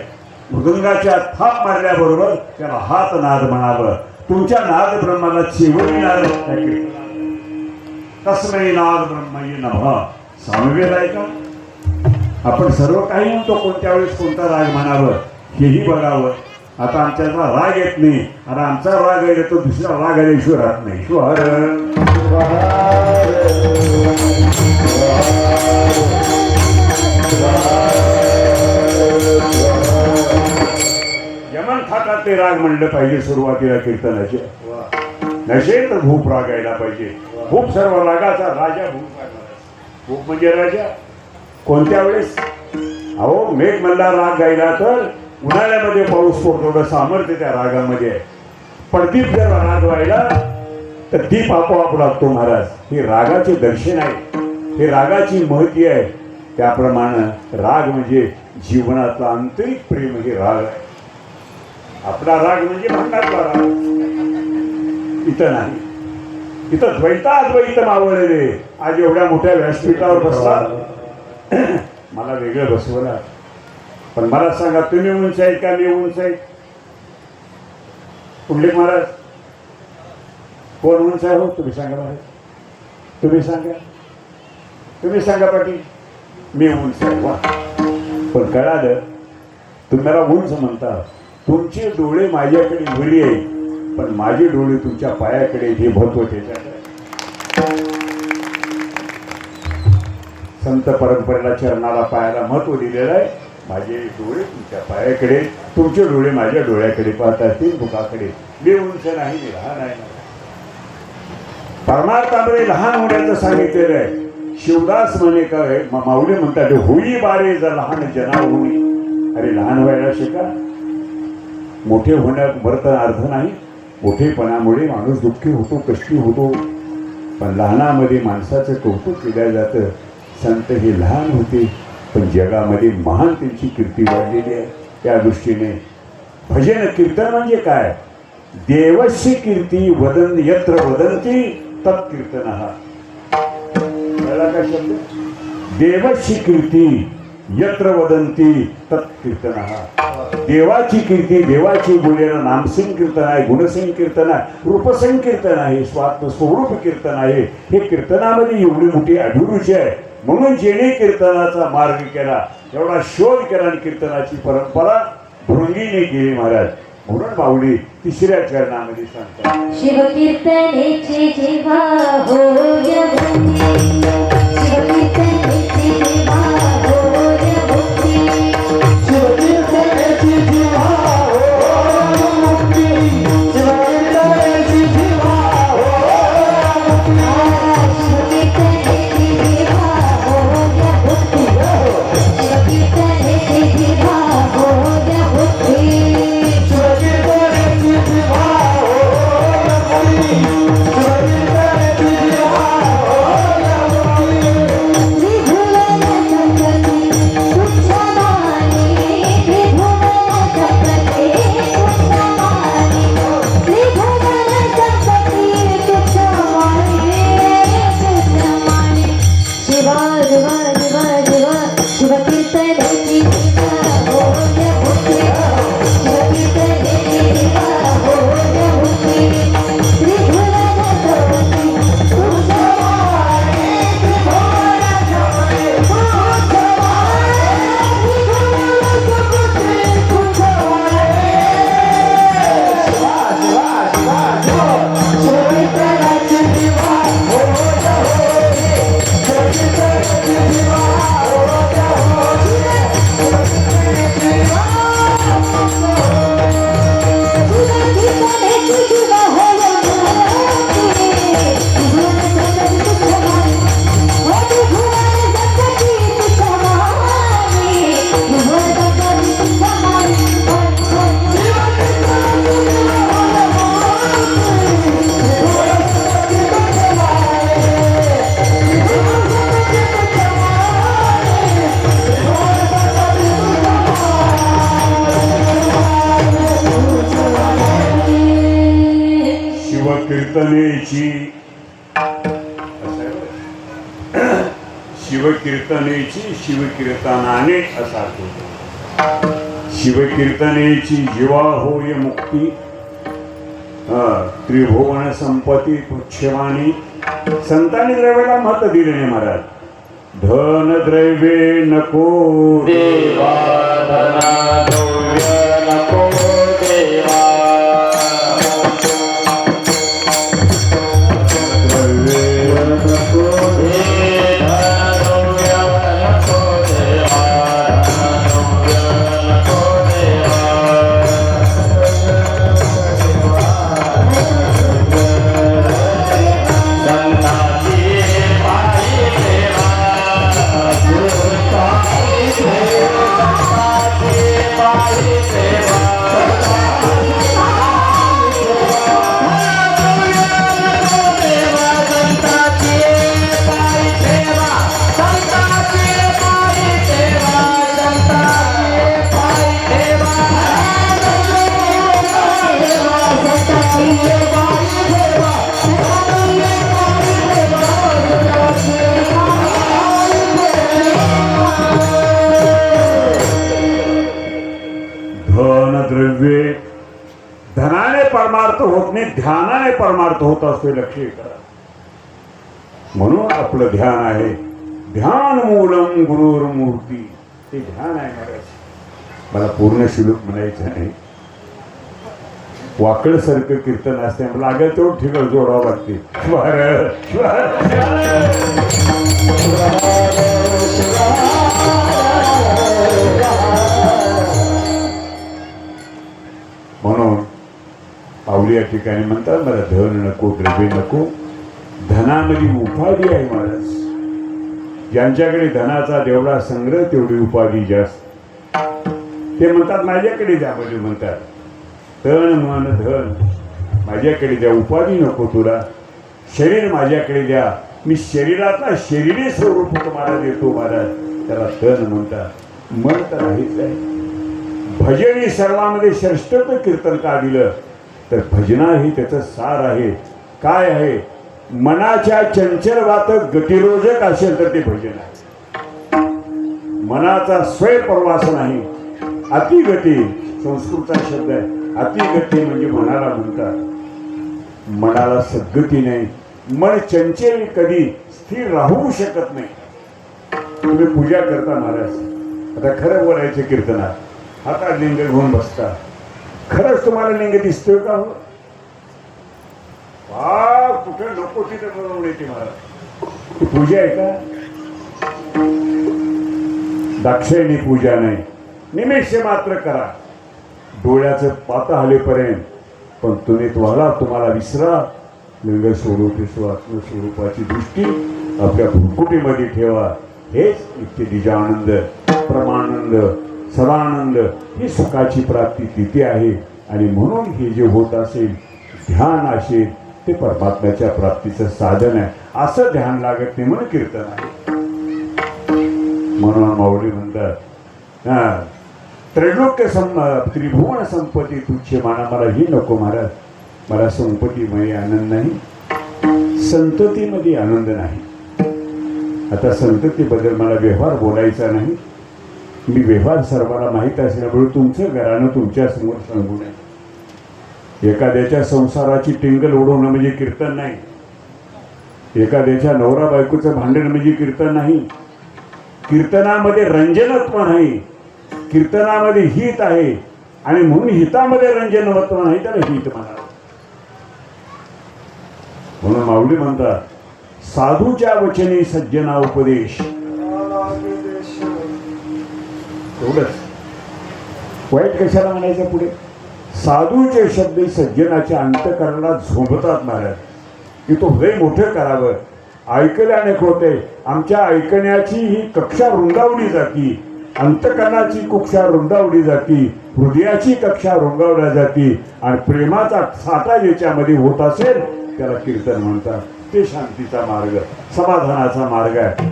S1: मृदुंगाच्या थाप मारल्याबरोबर त्याला हात नाद म्हणावं. तुमच्या नाद ब्रह्माला चिवळणार तस्मै नाद ब्रह्मयी नमः. सामवेद आहे का? आपण सर्व काही म्हणतो, कोणत्या वेळेस कोणता राग म्हणावं हेही बघावं. आता आमच्यातला राग येत नाही, आणि आमचा राग आहे तो दुसरा राग आल्याशिवाय राहत नाही. श्वर यमन थाटातले राग म्हणलं पाहिजे सुरुवातीला कीर्तनाचे. नसेल तर भूप राग यायला पाहिजे. भूप सर्व रागाचा राजा भूप. भूप म्हणजे राजा. कोणत्या वेळेस अहो मेघ मल्ला राग गायला तर उन्हाळ्यामध्ये पाऊस पडतो, एवढं सामर्थ्य त्या रागामध्ये आहे. पडदीप जर राग व्हायला तर दीप आपोआप लागतो महाराज. हे रागाचे दर्शन आहे, हे रागाची महती आहे. त्याप्रमाणे राग म्हणजे जीवनातला आंतरिक प्रेम हे राग आहे. आपला राग म्हणजे भांडातला राग, इथं नाही. इथं द्वैत मावळलेले. आज एवढ्या मोठ्या व्यासपीठावर बसला, मला वेगळं बसवलं. पण मला सांगा, तुम्ही उंच आहेत का मी उंच आहे? पुंडलिक महाराज कोण उंच आहे? हो तुम्ही सांगा महाराज, तुम्ही सांगा, तुम्ही सांगा पाटील. मी उंच आहे. वा, पण कळालं तुम्ही मला उंच म्हणता. तुमचे डोळे माझ्याकडे भरली आहे, पण माझे डोळे तुमच्या पायाकडे जे महत्व त्याच्याकडे. संत परंपरेला चरणाला पायाला महत्व दिलेलं आहे. माझे डोळे तुमच्या पायाकडे, तुमचे डोळे माझ्या डोळ्याकडे पाहत असतील, मुखाकडे. मी उंच नाही, मी लहान आहे. परमार्थामध्ये लहान होण्याचं सांगितलेलं आहे. शिवदास म्हणे काय माऊली म्हणतात, होई बारे जर लहान जना होई. अरे लहान व्हायला शिका. मोठे होण्यात मर्थ अर्थ नाही. मोठेपणामुळे माणूस दुःखी होतो, कष्टी होतो, पण लहानामध्ये माणसाचं कौतुक केलं जातं. संत हे लहान होते, पण जगामध्ये महान त्यांची कीर्ती वाढलेली आहे. त्या दृष्टीने भजन कीर्तन म्हणजे काय? देवस्य कीर्ती वदन यत्र वदंती तत्कीर्तन. कळला का शब्द? देवस्य कीर्ती यत्र वदंती तत्कीर्तन. देवाची कीर्ती, देवाची बोलेलं नामसंकीर्तन आहे, गुणसंकीर्तन आहे, रूपसंकीर्तन आहे, स्वरूप कीर्तन आहे. हे कीर्तनामध्ये एवढी मोठी अभिरुची आहे. म्हणून जेणे कीर्तनाचा मार्ग केला, एवढा शोध केला आणि कीर्तनाची परंपरा भृंगीने केली महाराज. म्हणून माऊली तिसऱ्या चरणामध्ये सांगतात,
S3: शिवकीर्तनेचे जेव्हा होय भक्ती, शिवकीर्तनेचे जेव्हा होय भक्ती, शिवकीर्तनेचे जेव्हा होय भक्ती, शिवकीर्तनेचे जेव्हा होय भक्ती, शिवकीर्तनेचे जेव्हा होय भक्ती, शिवकीर्तनेचे जेव्हा होय भक्ती.
S1: शिवकीर्तनेची शिवकीर्तनेची शिवकीर्तनाने असा होतो. शिवकीर्तनेची जीवा होय मुक्ती, त्रिभुवन संपत्ती पुच्छवाणी. संतांनी द्रव्याला मत दिले नाही महाराज. धन द्रव्ये नको
S2: देवा धना द्रव्य नको देवा
S1: द्रव्ये नको
S2: हे धनद्रव्य नको देवा धनद्रव्य नको देवा संताची पायी देवा संताची पायी देवा
S1: धन द्रव्ये धनाने परमार्थ होत नाही, ध्यानाने परमार्थ होत असतो. लक्ष करा. म्हणून आपलं ध्यान आहे. ध्यान मूलम गुरुर्मूर्ती. हे ध्यान आहे महाराज. मला पूर्ण श्लोक म्हणायचं नाही. वाकड सारखं कीर्तन असते, लागेल तेवढं ठिकाण जोडावं लागते. स्वर म्हणून पावली या ठिकाणी म्हणतात मला धन नको द्रव्य नको. धनामध्ये उपाधी आहे महाराज. ज्यांच्याकडे धनाचा जेवढा संग्रह तेवढी उपाधी जास्त. ते म्हणतात माझ्याकडे जा. म्हणजे म्हणतात तन मन धन माझ्याकडे द्या, उपाधी नको तुला. शरीर माझ्याकडे द्या, मी शरीराचा शरीरी स्वरूप तुम्हाला देतो महाराज. त्याला तन म्हणतात. मन तर आहेच आहे. भजन ही सर्वांमध्ये श्रेष्ठत्व कीर्तन का दिलं तर भजना ही त्याचं सार आहे. काय आहे? मनाच्या चंचलवात गतिरोधक असेल तर ते भजन आहे. मनाचा स्वयंप्रवास नाही. अतिगती संस्कृतचा शब्द आहे. अतिगती म्हणजे मनाला म्हणतात. मनाला सद्गती नाही. मन चंचल कधी स्थिर राहू शकत नाही. तुम्ही पूजा करता महाराज. आता खरं बोलायचं कीर्तनात हातात लिंग घेऊन बसता. खरंच तुम्हाला लिंग दिसतोय का? हो कुठं नको तिथं बनवून येते महाराज. ती पूजा आहे का? दाक्षिणी पूजा नाही. निमिष मात्र करा डोळ्याचं पाता हलेपर्यंत. पण तुम्हाला विसरा. लिंग स्वरूपी स्वरूपाची दृष्टी आपल्या भुरकुटीमध्ये ठेवा. हेच इतके निजानंद परमानंद सदानंद ही सुखाची प्राप्ती तिथे आहे. आणि म्हणून हे जे होत असेल ध्यान असेल ते परमात्म्याच्या प्राप्तीचं साधन आहे. असं ध्यान लागत नाही म्हणून कीर्तन आहे. म्हणून माऊली म्हणतात त्रैलोक्य त्रिभुवन संपत्ती तुच्छ माना. मला ही नको महाराज. मला संपत्तीमध्ये आनंद नाही, संततीमध्ये आनंद नाही. आता संततीबद्दल मला व्यवहार बोलायचा नाही. मी व्यवहार सर्वांना माहीत असल्यामुळे तुमचं घरानं तुमच्या समोर सांगू नये. एखाद्याच्या संसाराची टिंगल उडवणं म्हणजे कीर्तन नाही. एखाद्याच्या नवरा बायकोचं भांडण म्हणजे कीर्तन नाही. कीर्तनामध्ये रंजनत्व नाही. कीर्तनामध्ये हित आहे. आणि म्हणून हितामध्ये रंजनत्व नाही त्याला हित म्हणावं. म्हणून माऊली म्हणतात साधूच्या वचनी सज्जना उपदेश. एवढंच. वाईट कशाला म्हणायचं पुढे? साधूचे शब्द सज्जनाच्या अंतकरणाला झोंबतात महाराज. की तो हृदय मोठं करावं. ऐकल्याने होते. आमच्या ऐकण्याची ही कक्षा रुंदावली जाती. अंतकरणाची कक्षा रुंदावली जाती. हृदयाची कक्षा रुंदावल्या जाती. आणि प्रेमाचा साठा ज्याच्यामध्ये होत असेल त्याला कीर्तन म्हणतात. ते शांतीचा मार्ग समाधानाचा मार्ग आहे.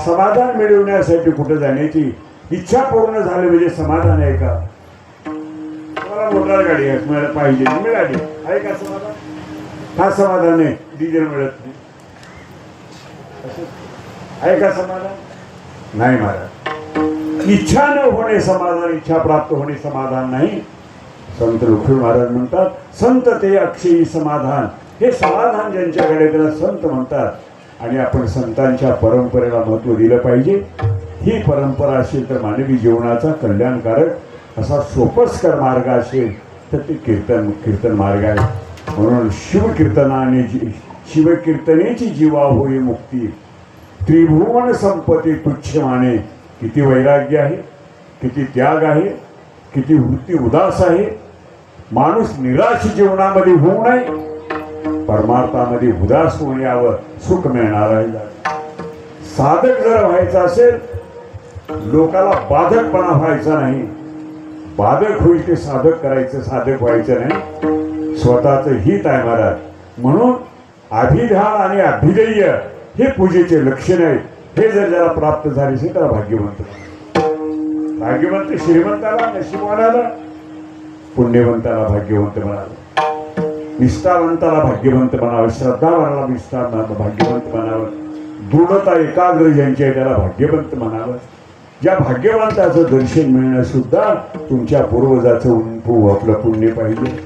S1: समाधान मिळवण्यासाठी कुठं जाण्याची इच्छा पूर्ण झाली म्हणजे समाधान आहे का? मला मोटार गाडी आहे मला पाहिजे मिळाली आहे का समाधान? हा समाधान आहे. डिझेल मिळत नाही आहे का समाधान? नाही महाराज. इच्छा न होणे समाधान, इच्छा प्राप्त होणे समाधान नाही. संत लक्ष्मण महाराज म्हणतात संत ते अक्षयी समाधान. हे समाधान ज्यांच्याकडे त्याला संत म्हणतात. आणि आपण संतांच्या परंपरेला महत्त्व दिलं पाहिजे. ही परंपरा असेल तर मानवी जीवनाचा कल्याणकारक असा सोपस्कर मार्ग असेल तर ते कीर्तन मार्ग आहे. म्हणून शिवकीर्तनाने शिवकीर्तनेची जीवा होई मुक्ती, त्रिभुवन संपत्ती तुच्छ माने. किती वैराग्य आहे, किती त्याग आहे, किती वृत्ती उदास आहे. माणूस निराश जीवनामध्ये होऊ नये, परमार्थामध्ये उदास होऊन यावं, सुख मिळणार आहे. साधक जर व्हायचं असेल, लोकाला बाधकपणा व्हायचा नाही. बाधक होईल ते साधक करायचं, साधक व्हायचं नाही. स्वतःचं हित आहे महाराज. म्हणून अभिधान आणि अभिधेय हे पूजेचे लक्षण आहेत. हे जर ज्याला प्राप्त झाले असेल त्याला भाग्यवंत. भाग्यवंत श्रीमंताला, नशिबवानाला, पुण्यवंताला भाग्यवंत म्हणावं, निष्ठावंताला भाग्यवंत म्हणावं, श्रद्धावानाला भाग्यवंत म्हणावं, दृढता एकाग्र ज्यांची आहे त्याला भाग्यवंत म्हणावं. ज्या भाग्यवंताचं दर्शन मिळणं सुद्धा तुमच्या पूर्वजाचं आपलं पुण्य पाहिजे.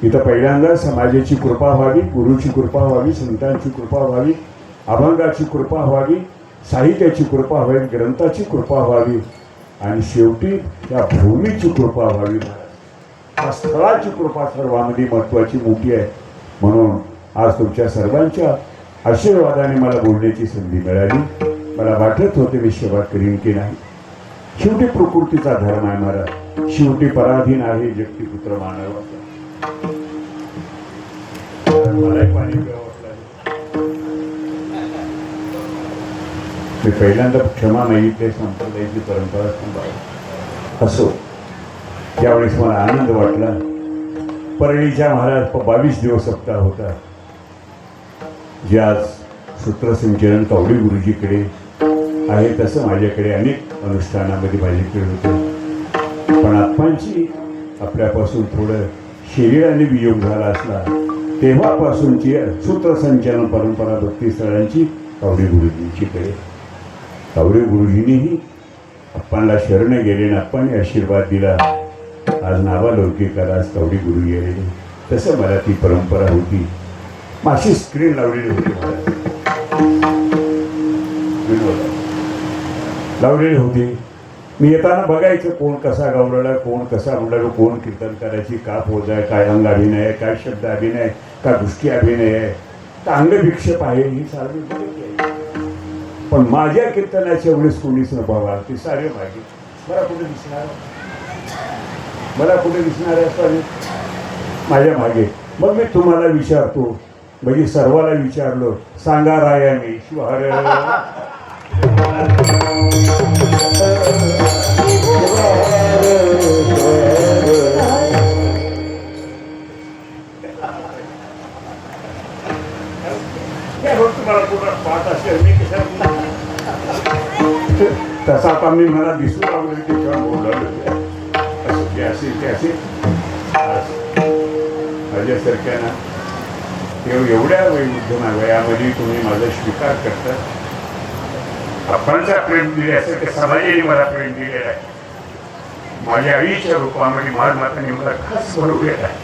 S1: इथं पहिल्यांदा समाजाची कृपा व्हावी, गुरुची कृपा व्हावी, संतांची कृपा व्हावी, अभंगाची कृपा व्हावी, साहित्याची कृपा व्हावी, ग्रंथाची कृपा व्हावी आणि शेवटी त्या भूमीची कृपा व्हावी. त्या स्थळाची कृपा सर्वांमध्ये महत्त्वाची मोठी आहे. म्हणून आज तुमच्या सर्वांच्या आशीर्वादाने मला बोलण्याची संधी मिळाली. मला वाटत होते मी सेवा करीन की नाही. शेवटी प्रकृतीचा धर्म आहे महाराज. शेवटी पराधीन आहे जगती पुत्र मानवाचा. मलाही पाणी प्यावं वाटलं. मी पहिल्यांदा क्षमा मागितली, संप्रदायाची परंपरा सांभाळ असो. यावेळेस मला आनंद वाटला. परळीच्या महाराज 22 दिवस सप्ताह होता. जे आज सूत्रसंचलन कवडी गुरुजीकडे आहे तसं माझ्याकडे अनेक अनुष्ठानामध्ये माझ्याकडे होते. पण आत्मांची आपल्यापासून थोडं शरीराने वियोग झाला असला तेव्हापासूनची सूत्रसंचलन परंपरा भक्तीस्थळांची कवडी गुरुजींचीकडे. कवडी गुरुजींनीही आप्पांना शरण गेले आणि आप्पांनी आशीर्वाद दिला. आज नावालौकिकाला आज कवडी गुरु गेलेले. तसं मला ती परंपरा होती. माझी स्क्रीन लावलेली होती, लावलेली होती. मी येताना बघायचं कोण कसा गावलेला, कोण कसा म्हणला, कोण कीर्तन करायची, का पोज आहे, काय अंग अभिनय आहे, काय शब्द अभिनय, का दृष्टी अभिनय आहे, का अंगविक्षेप आहे, ही सारी आहे. पण माझ्या कीर्तनाच्या वेळेस कोणीच न बघा. ती सारे मागे मला कुठे दिसणार, मला कुठे दिसणार आहे असं माझ्या मागे. मग मी तुम्हाला विचारतो, म्हणजे सर्वाला विचारलो, सांगा रायाने शिवार तुम्हाला पूर्ण पाहत असेल मी कशा तसा आता मी मला दिसू लागलो त्याच्यावर बोललो असं असेल ते असेल. माझ्यासारख्या ना एवढ्या वयोवृद्ध वयामध्ये तुम्ही माझा स्वीकार करता. आपणचा प्रेम दिले असेल तर समाजाने मला प्रेम दिलेला आहे. माझ्या आईच्या रूपामध्ये महामाताने मला खास भरवलेला आहे.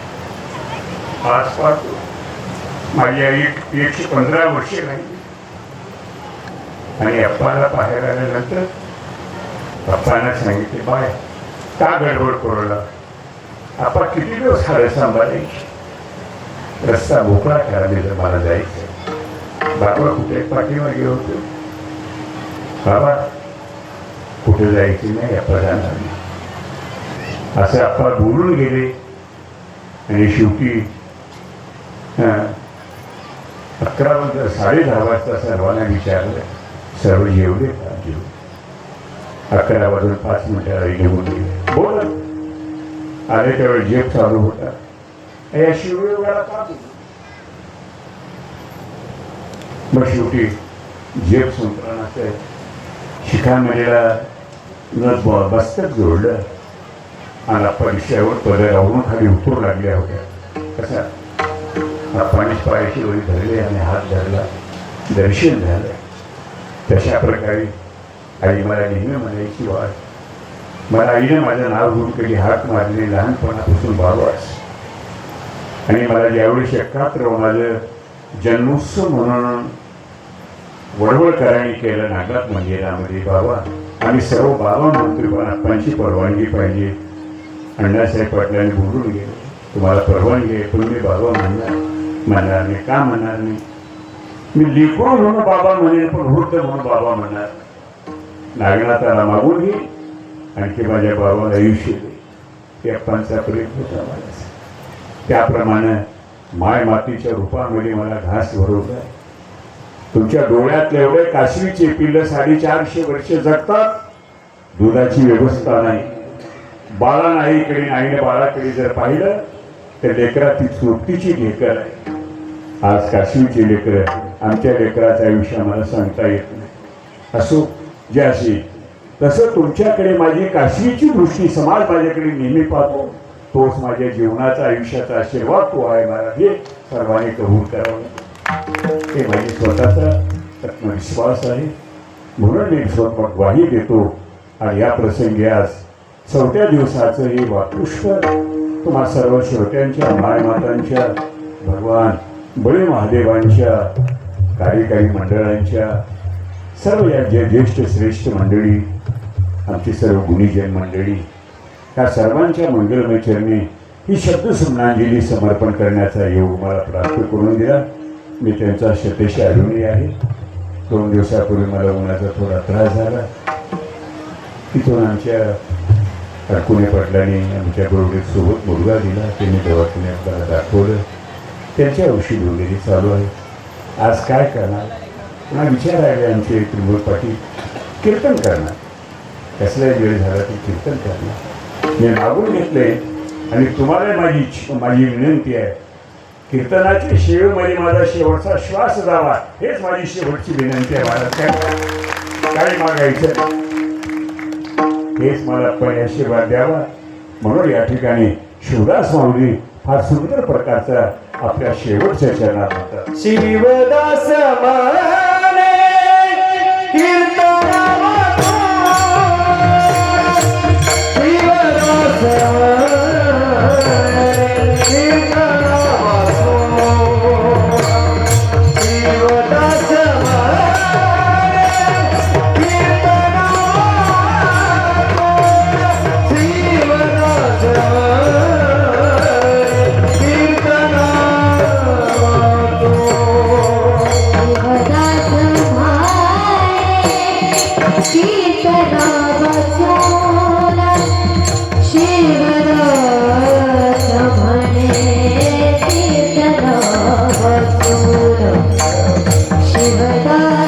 S1: आज पाहतो माझी आई 115 वर्षे राहिली आणि अप्पाला पाहायला आल्यानंतर अप्पांना सांगितले, बाय का गडबड करूला, आपण किती दिवस हाडं सांभाळायची, रस्ता मोकळा करायला तर मला जायचं. बाबा कुठे पाठीवर गेलो होतो, बाबा कुठे जायची नाही, अप्पा जाणार नाही असं अप्पा बोलून गेले. आणि शेवटी 11 वाजता 10:30 वाजता सर्वांना विचारलं, सर्व जेवले का? जेवले. 11 वाजून 5 मिनिटाला निघून गेले. बोलत आले त्यावेळी जेब चालू होता. या शिवयोगाला का बोलू? मग शेवटी जेब संत्रानाचं शिखामणीला न बसतच जोडलं आणि परिचयावर पदरावरून खाली उतरू लागल्या होत्या. कसा पाणी पायाशी वरी धरले आणि हात धरला, दर्शन झालं. तशा प्रकारे आई मला नेहमी म्हणायची, वाट मला आईने माझं नाव घेऊन कधी हात मारले लहानपणापासून बाबास. आणि मला ज्यावेळी 71 माझं जन्मोत्सव म्हणून वडवळकरांनी केलं नागनाथ मंदिरामध्ये. बाबा आम्ही सर्व बाबा म्हणतो पण आप्पांची परवानगी पाहिजे. अण्णासाहेब पाटलांनी बोलून गेले तुम्हाला परवानगी आहे पण मी बाबा म्हणणार नाही. का म्हणणार नाही? मी लिखून म्हणून बाबा म्हणेन पण वृद्ध म्हणून बाबा म्हणणार. नागनाथाला मागून घे आणखी माझ्या बाबाला आयुष्य दे. ते अप्पांचा प्रेम होता मला. त्याप्रमाणे माय मातीच्या रूपामध्ये मला घास भरवलाय. तुमच्या डोळ्यात एवढे काशवीचे पिल्लं 450 वर्ष जगतात. दुधाची व्यवस्था नाही. बाळा नाहीकडे आईने बाळाकडे जर पाहिलं तर लेकरात ती सोबतीची लेकर आहे. आज काशवीची लेकरं आमच्या लेकराचं आयुष्य आम्हाला सांगता येत नाही. असो जे असेल तसं तुमच्याकडे माझी काशवीची दृष्टी समाज माझ्याकडे नेहमी पाहतो. तोच माझ्या जीवनाचा आयुष्याचा आशीर्वाद तो आहे मला. हे सर्वांनी कबूल करावं. हे माझी स्वतःचा आत्मविश्वास आहे. म्हणून मी स्वतः ग्वाही देतो. आणि या प्रसंगी आज 4थ्या दिवसाचं हे वापुष्प तुम्हा सर्व श्रोत्यांच्या मायमातांच्या भगवान बळी महादेवांच्या कार्यकारी मंडळांच्या सर्व या ज्येष्ठ श्रेष्ठ मंडळी आमची सर्व गुणीजन मंडळी या सर्वांच्या मंगलमय चरणी ही शब्दसुमनांजली समर्पण करण्याचा योग मला प्राप्त करून दिला. मी त्यांचा शतेशी आढळून आहे. 2 दिवसापूर्वी मला उन्हाचा थोडा त्रास झाला. तिथून आमच्या अडकुणे पाटलांनी आमच्या बरोबरीसोबत मुलगा दिला. त्यांनी दवाखान्यात मला दाखवलं. त्यांच्या औषध वगैरे चालू आहे. आज काय करणार पुन्हा विचार आले आमचे त्रिमूल पाटील कीर्तन करणार. कसलाही वेळ झाला ते कीर्तन करणार. मी मागून घेतले आणि तुम्हाला माझी विनंती आहे कीर्तनाच्या शेवेमध्ये माझा शेवटचा श्वास जावा हेच माझी शेवटची विनंती आहे. मला काय मागायचं हेच मला पण आशीर्वाद द्यावा. म्हणून या ठिकाणी शिवदास माऊली फार सुंदर प्रकारचा आपल्या शेवटच्या चरणात होता.
S2: शिवदास माने कीर्तनावा शिवदास माने कीर्तनावा शिवदास माने कीर्तनावा शिवदास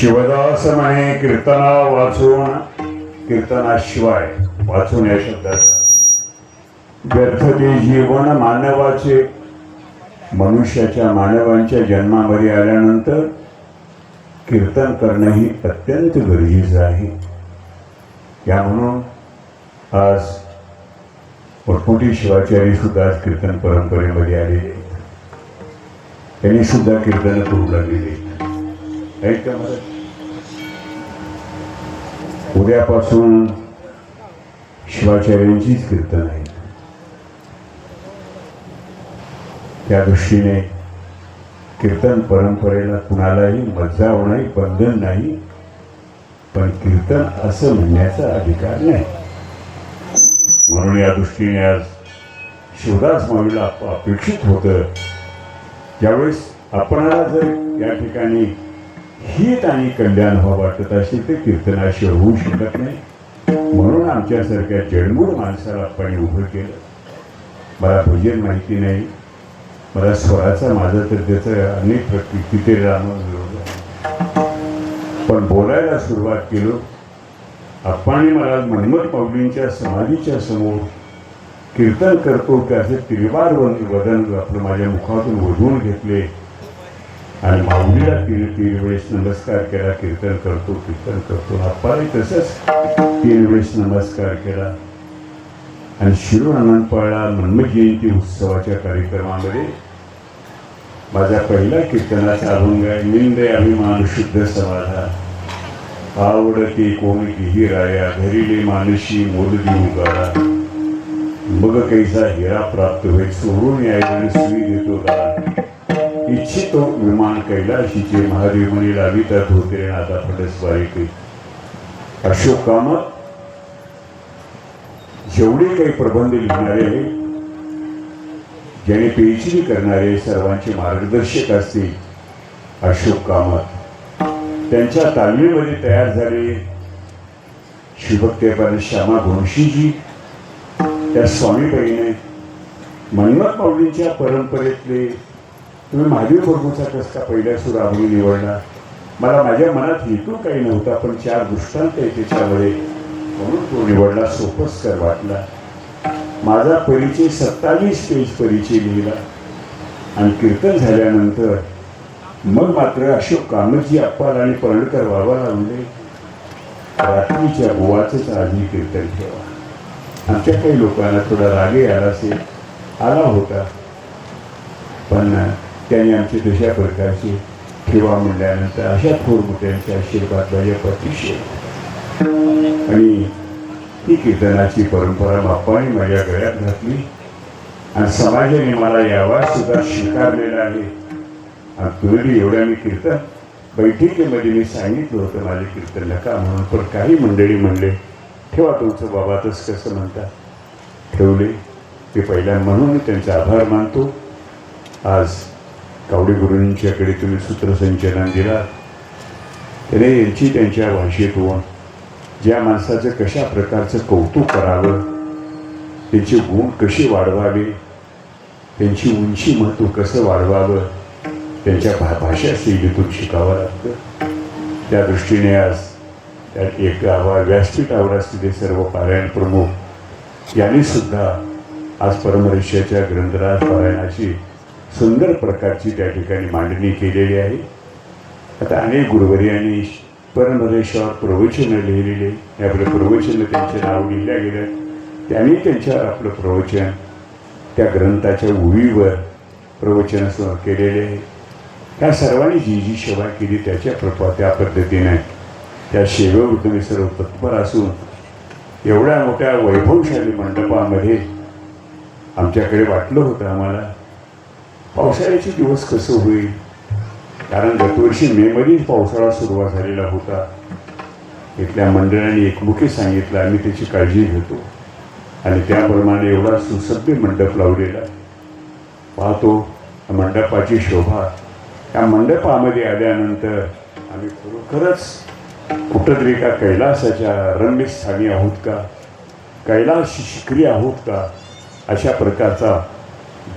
S1: शिवदास म्हणे कीर्तना वाचून कीर्तनाशिवाय वाचून या शब्दाचा व्यर्थ ते जीवन मानवाचे मनुष्याच्या मानवांच्या जन्मामध्ये आल्यानंतर कीर्तन करणं ही अत्यंत गरजेचं आहे. या म्हणून आज मोठमोठी शिवाचार्य सुद्धा आज कीर्तन परंपरेमध्ये आलेले आहेत. त्यांनी सुद्धा कीर्तन करू लागलेले आहेत का मला. उद्यापासून शिवाचार्यांचीच कीर्तन आहेत. त्या दृष्टीने कीर्तन परंपरेला कुणालाही मज्जाव नाही, बंधन नाही, पण कीर्तन असं म्हणण्याचा अधिकार नाही. म्हणून या दृष्टीने आज शिवदास माऊलीला अपेक्षित होतं ज्यावेळेस आपणाला जर या ठिकाणी हित आणि कल्याण व्हावं वाटत असेल तर कीर्तनाशिवाय होऊ शकत नाही. म्हणून आमच्यासारख्या जडमूळ माणसाला आपण उभं केलं. मला भजन माहिती नाही, मला स्वराचा माझा तर त्याचं अनेक कितीतरी रामविरोध, पण बोलायला सुरुवात केलो. आपण मला मनमत माऊलींच्या समाधीच्या समोर कीर्तन करतो त्याचे तिरवार वदन आपलं माझ्या मुखातून ओढून घेतले आणि माऊलीला तीन वेळेस नमस्कार केला. कीर्तन करतो आपणही तसंच 3 वेळेस नमस्कार केला. आणि शिरूर आनंदपाळा मनमत जयंती उत्सवाच्या कार्यक्रमामध्ये माझा पहिला कीर्तनाचा अभंग आहे. निंदे अभिमान शुद्ध समाधान आवडते कोणतीही राया धरिले मानशी मोदगी उगारा मग कैसा हिरा प्राप्त होईल सोडून यायला सुई देतो दान इच्छितो विमान कैलाशीचे महादेव म्हणे लावितात होते आता फडस बारीक. अशोक कामत जेवढे काही प्रबंध लिहिणारे आहेत, ज्याने PhD करणारे सर्वांचे मार्गदर्शक असतील अशोक कामत, त्यांच्या तालमीमध्ये तयार झाले शिवभक्तेपण श्यामा घोणशीजी. त्या स्वामीबाईने मनमत माऊलींच्या परंपरेतले तुम्ही महादेव प्रभूचा कस का पहिल्या सूर आम्ही निवडला. मला माझ्या मनात हेतू काही नव्हता, पण 4 दृष्टांत आहे त्याच्यामध्ये म्हणून तो निवडला. सोपस्कर वाटला. माझा परिचय 27 पेज परिचय लिहिला आणि कीर्तन झाल्यानंतर मग मात्र अशोक कामतजी अप्पाल आणि परणकर बाबाला म्हणले रात्रीच्या गोवाचंच आधी कीर्तन ठेवा. आमच्या काही लोकांना थोडा रागे आला होता, पण त्यांनी आमचे तशा प्रकारचे ठेवा म्हणल्यानंतर अशा थोर मोठ्यांचे आशीर्वाद माझ्या पाठीशी आणि ही कीर्तनाची परंपरा बाप्पाने माझ्या गळ्यात घातली आणि समाजाने मला यावा सुद्धा स्वीकारलेला आहे. आणि तुम्ही एवढ्या मी कीर्तन बैठकीमध्ये मी सांगितलं होतं माझे कीर्तन नका म्हणून, पण काही मंडळी म्हणले ठेवा तुमचं बाबा तसं कसं म्हणता. ठेवले ते पहिल्या म्हणून मी त्यांचे आभार मानतो. आज कावडे गुरूंच्याकडे तुम्ही सूत्रसंचलन दिला त्याने यांची त्यांच्या भाषेतून ज्या माणसाचं कशा प्रकारचं कौतुक करावं, त्यांचे गुण कसे वाढवावे, त्यांची उंची महत्त्व कसं वाढवावं, त्यांच्या भाषा शैलीतून शिकावं लागतं. त्या दृष्टीने आज त्या एक व्यासपीठावर असलेले सर्व पारायण प्रमुख यांनी सुद्धा आज परमर्षाच्या ग्रंथराज पारायणाची सुंदर प्रकारची त्या ठिकाणी मांडणी केलेली आहे. आता अनेक गुरुवर्यांनी परमरेश्वर प्रवचनं लिहिलेले, आपलं प्रवचन त्यांचे नाव लिहिल्या गेलं. त्यांनी त्यांच्यावर आपलं प्रवचन त्या ग्रंथाच्या उवीवर प्रवचन केलेले आहे. त्या सर्वांनी जी जी सेवा केली त्या पद्धतीने त्या सेवेवर तुम्ही सर्व तत्पर असून एवढ्या मोठ्या वैभवशाली मंडपामध्ये आमच्याकडे वाटलं होतं आम्हाला पावसाळ्याचे दिवस कसं होईल, कारण गतवर्षी मेमध्येच पावसाळा सुरुवात झालेला होता. इथल्या मंडळांनी एकमुखी सांगितलं आम्ही त्याची काळजी घेतो आणि त्याप्रमाणे एवढा सुसभ्य मंडप लावलेला पाहतो. मंडपाची शोभा त्या मंडपामध्ये आल्यानंतर आम्ही खरोखरच कुठंतरी का कैलासाच्या रम्यस्थानी आहोत का, कैलास शिखरी आहोत का, अशा प्रकारचा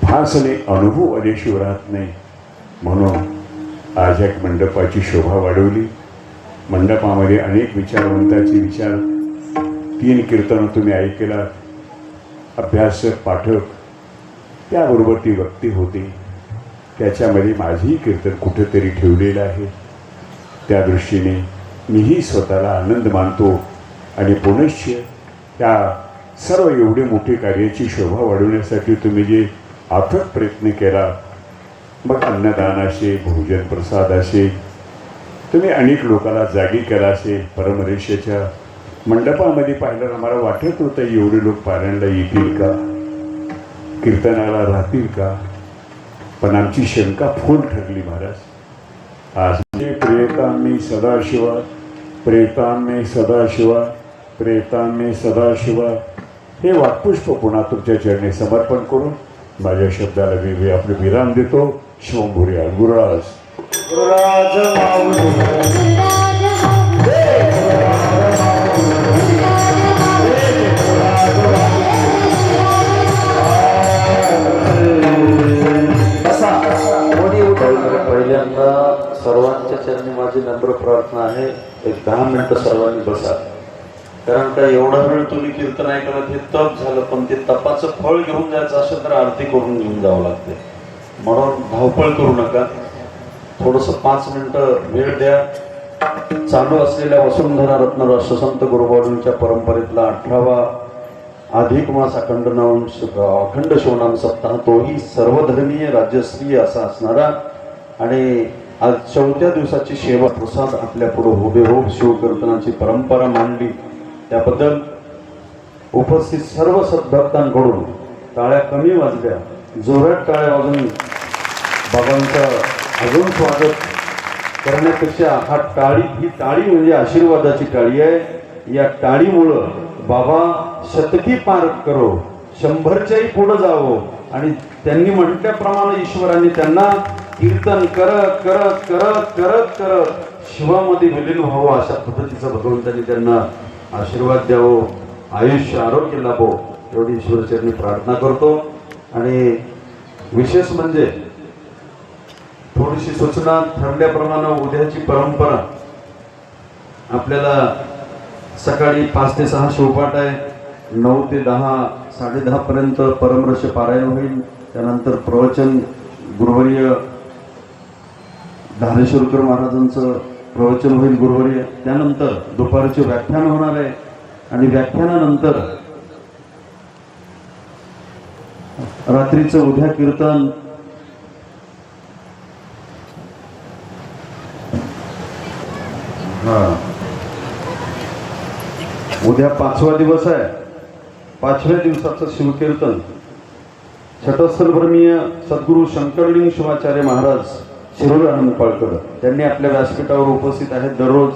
S1: भासने अनुभव आल्याशिवाय राहत नाही. म्हणून आज एक मंडपाची शोभा वाढवली मंडपामध्ये अनेक विचारवंताचे विचार 3 कीर्तनं तुम्ही ऐकला, अभ्यासक पाठक त्याबरोबर ती व्यक्ती होती. त्याच्यामध्ये माझेही कीर्तन कुठेतरी ठेवलेलं आहे. त्या दृष्टीने मीही स्वतःला आनंद मानतो आणि पुनश्च त्या सर्व एवढे मोठे कार्याची शोभा वाढवण्यासाठी तुम्ही जे अथक प्रयत्न केला, मग अन्नदान असेल, भोजन प्रसाद असेल, तुम्ही अनेक लोकांना जागी केला असेल. परमरेषेच्या मंडपामध्ये पाहिलं आम्हाला वाटत होतं एवढे लोक पारायणला येतील का, कीर्तनाला राहतील का, पण आमची शंका फोल ठरली महाराज. आज प्रेतांनी सदाशिवा, प्रेतांनी सदाशिवा, प्रेतांनी सदाशिवा हे वाक्पुष्प पुन्हा तुमच्या चरणी समर्पण करून माझ्या शब्दाला मी आपले विराम देतो. शिवभुरी गुरुराज.
S2: गुरुराज माऊली.
S4: पहिल्यांदा सर्वांच्या चरणी माझी नम्र प्रार्थना आहे, एक 10 मिनिटं सर्वांनी बसा. कारण का एवढा वेळ तुम्ही कीर्तन ऐकलं हे तप झालं, पण ते तपाचं फळ घेऊन जायचं असेल तर आरती करून घेऊन जावं लागते. म्हणून धावपळ करू नका, थोडंसं 5 मिनिटं वेळ द्या. चालू असलेल्या वसुंधरा रत्न राष्ट्रसंत गुरुबाऊंच्या परंपरेतला 18वा अधिक मास अखंड शिवनाम सप्ताह, तोही सर्वधर्मीय राज्यश्री असा असणारा आणि आज 4थ्या दिवसाची सेवा प्रसाद आपल्या पुढे हुबेहूब शिवकीर्तनाची परंपरा मांडली. त्याबद्दल उपस्थित सर्व सद्भक्तांकडून टाळ्या कमी वाजल्या, जोरात टाळ्या वाजून बाबांचं अजून स्वागत करण्यापेक्षा ही टाळी म्हणजे आशीर्वादाची टाळी आहे. या टाळीमुळं बाबा शतकी पार करो, 100च्याही पुढं जावो. आणि त्यांनी म्हटल्याप्रमाणे ईश्वरांनी त्यांना कीर्तन करत करत करत करत करत शिवामध्ये विलीन व्हावं अशा पद्धतीचं भगवंतांनी त्यांना आशीर्वाद द्यावं, आयुष्य आरोग्य लाभो एवढी ईश्वरचरणी प्रार्थना करतो. आणि विशेष म्हणजे थोडीशी सूचना ठरल्याप्रमाणे उद्याची परंपरा आपल्याला सकाळी 5 ते 6 शिवपाठ आहे, 9 ते 10 10:30 पर्यंत परमरस पारायण होईल. त्यानंतर प्रवचन गुरुवर्य धारेश्वरकर महाराजांचं प्रवचन होईल गुरुवर्य. त्यानंतर दुपारचे व्याख्यान होणार आहे आणि व्याख्यानानंतर रात्रीचं उद्या कीर्तन. उद्या 5वा दिवस आहे. 5व्या दिवसाचं शिवकीर्तन छटस्थलभ्रमीय सद्गुरू शंकरलिंग शिवाचार्य महाराज शिरोळ आनंद पाळकर त्यांनी आपल्या व्यासपीठावर उपस्थित आहेत. दररोज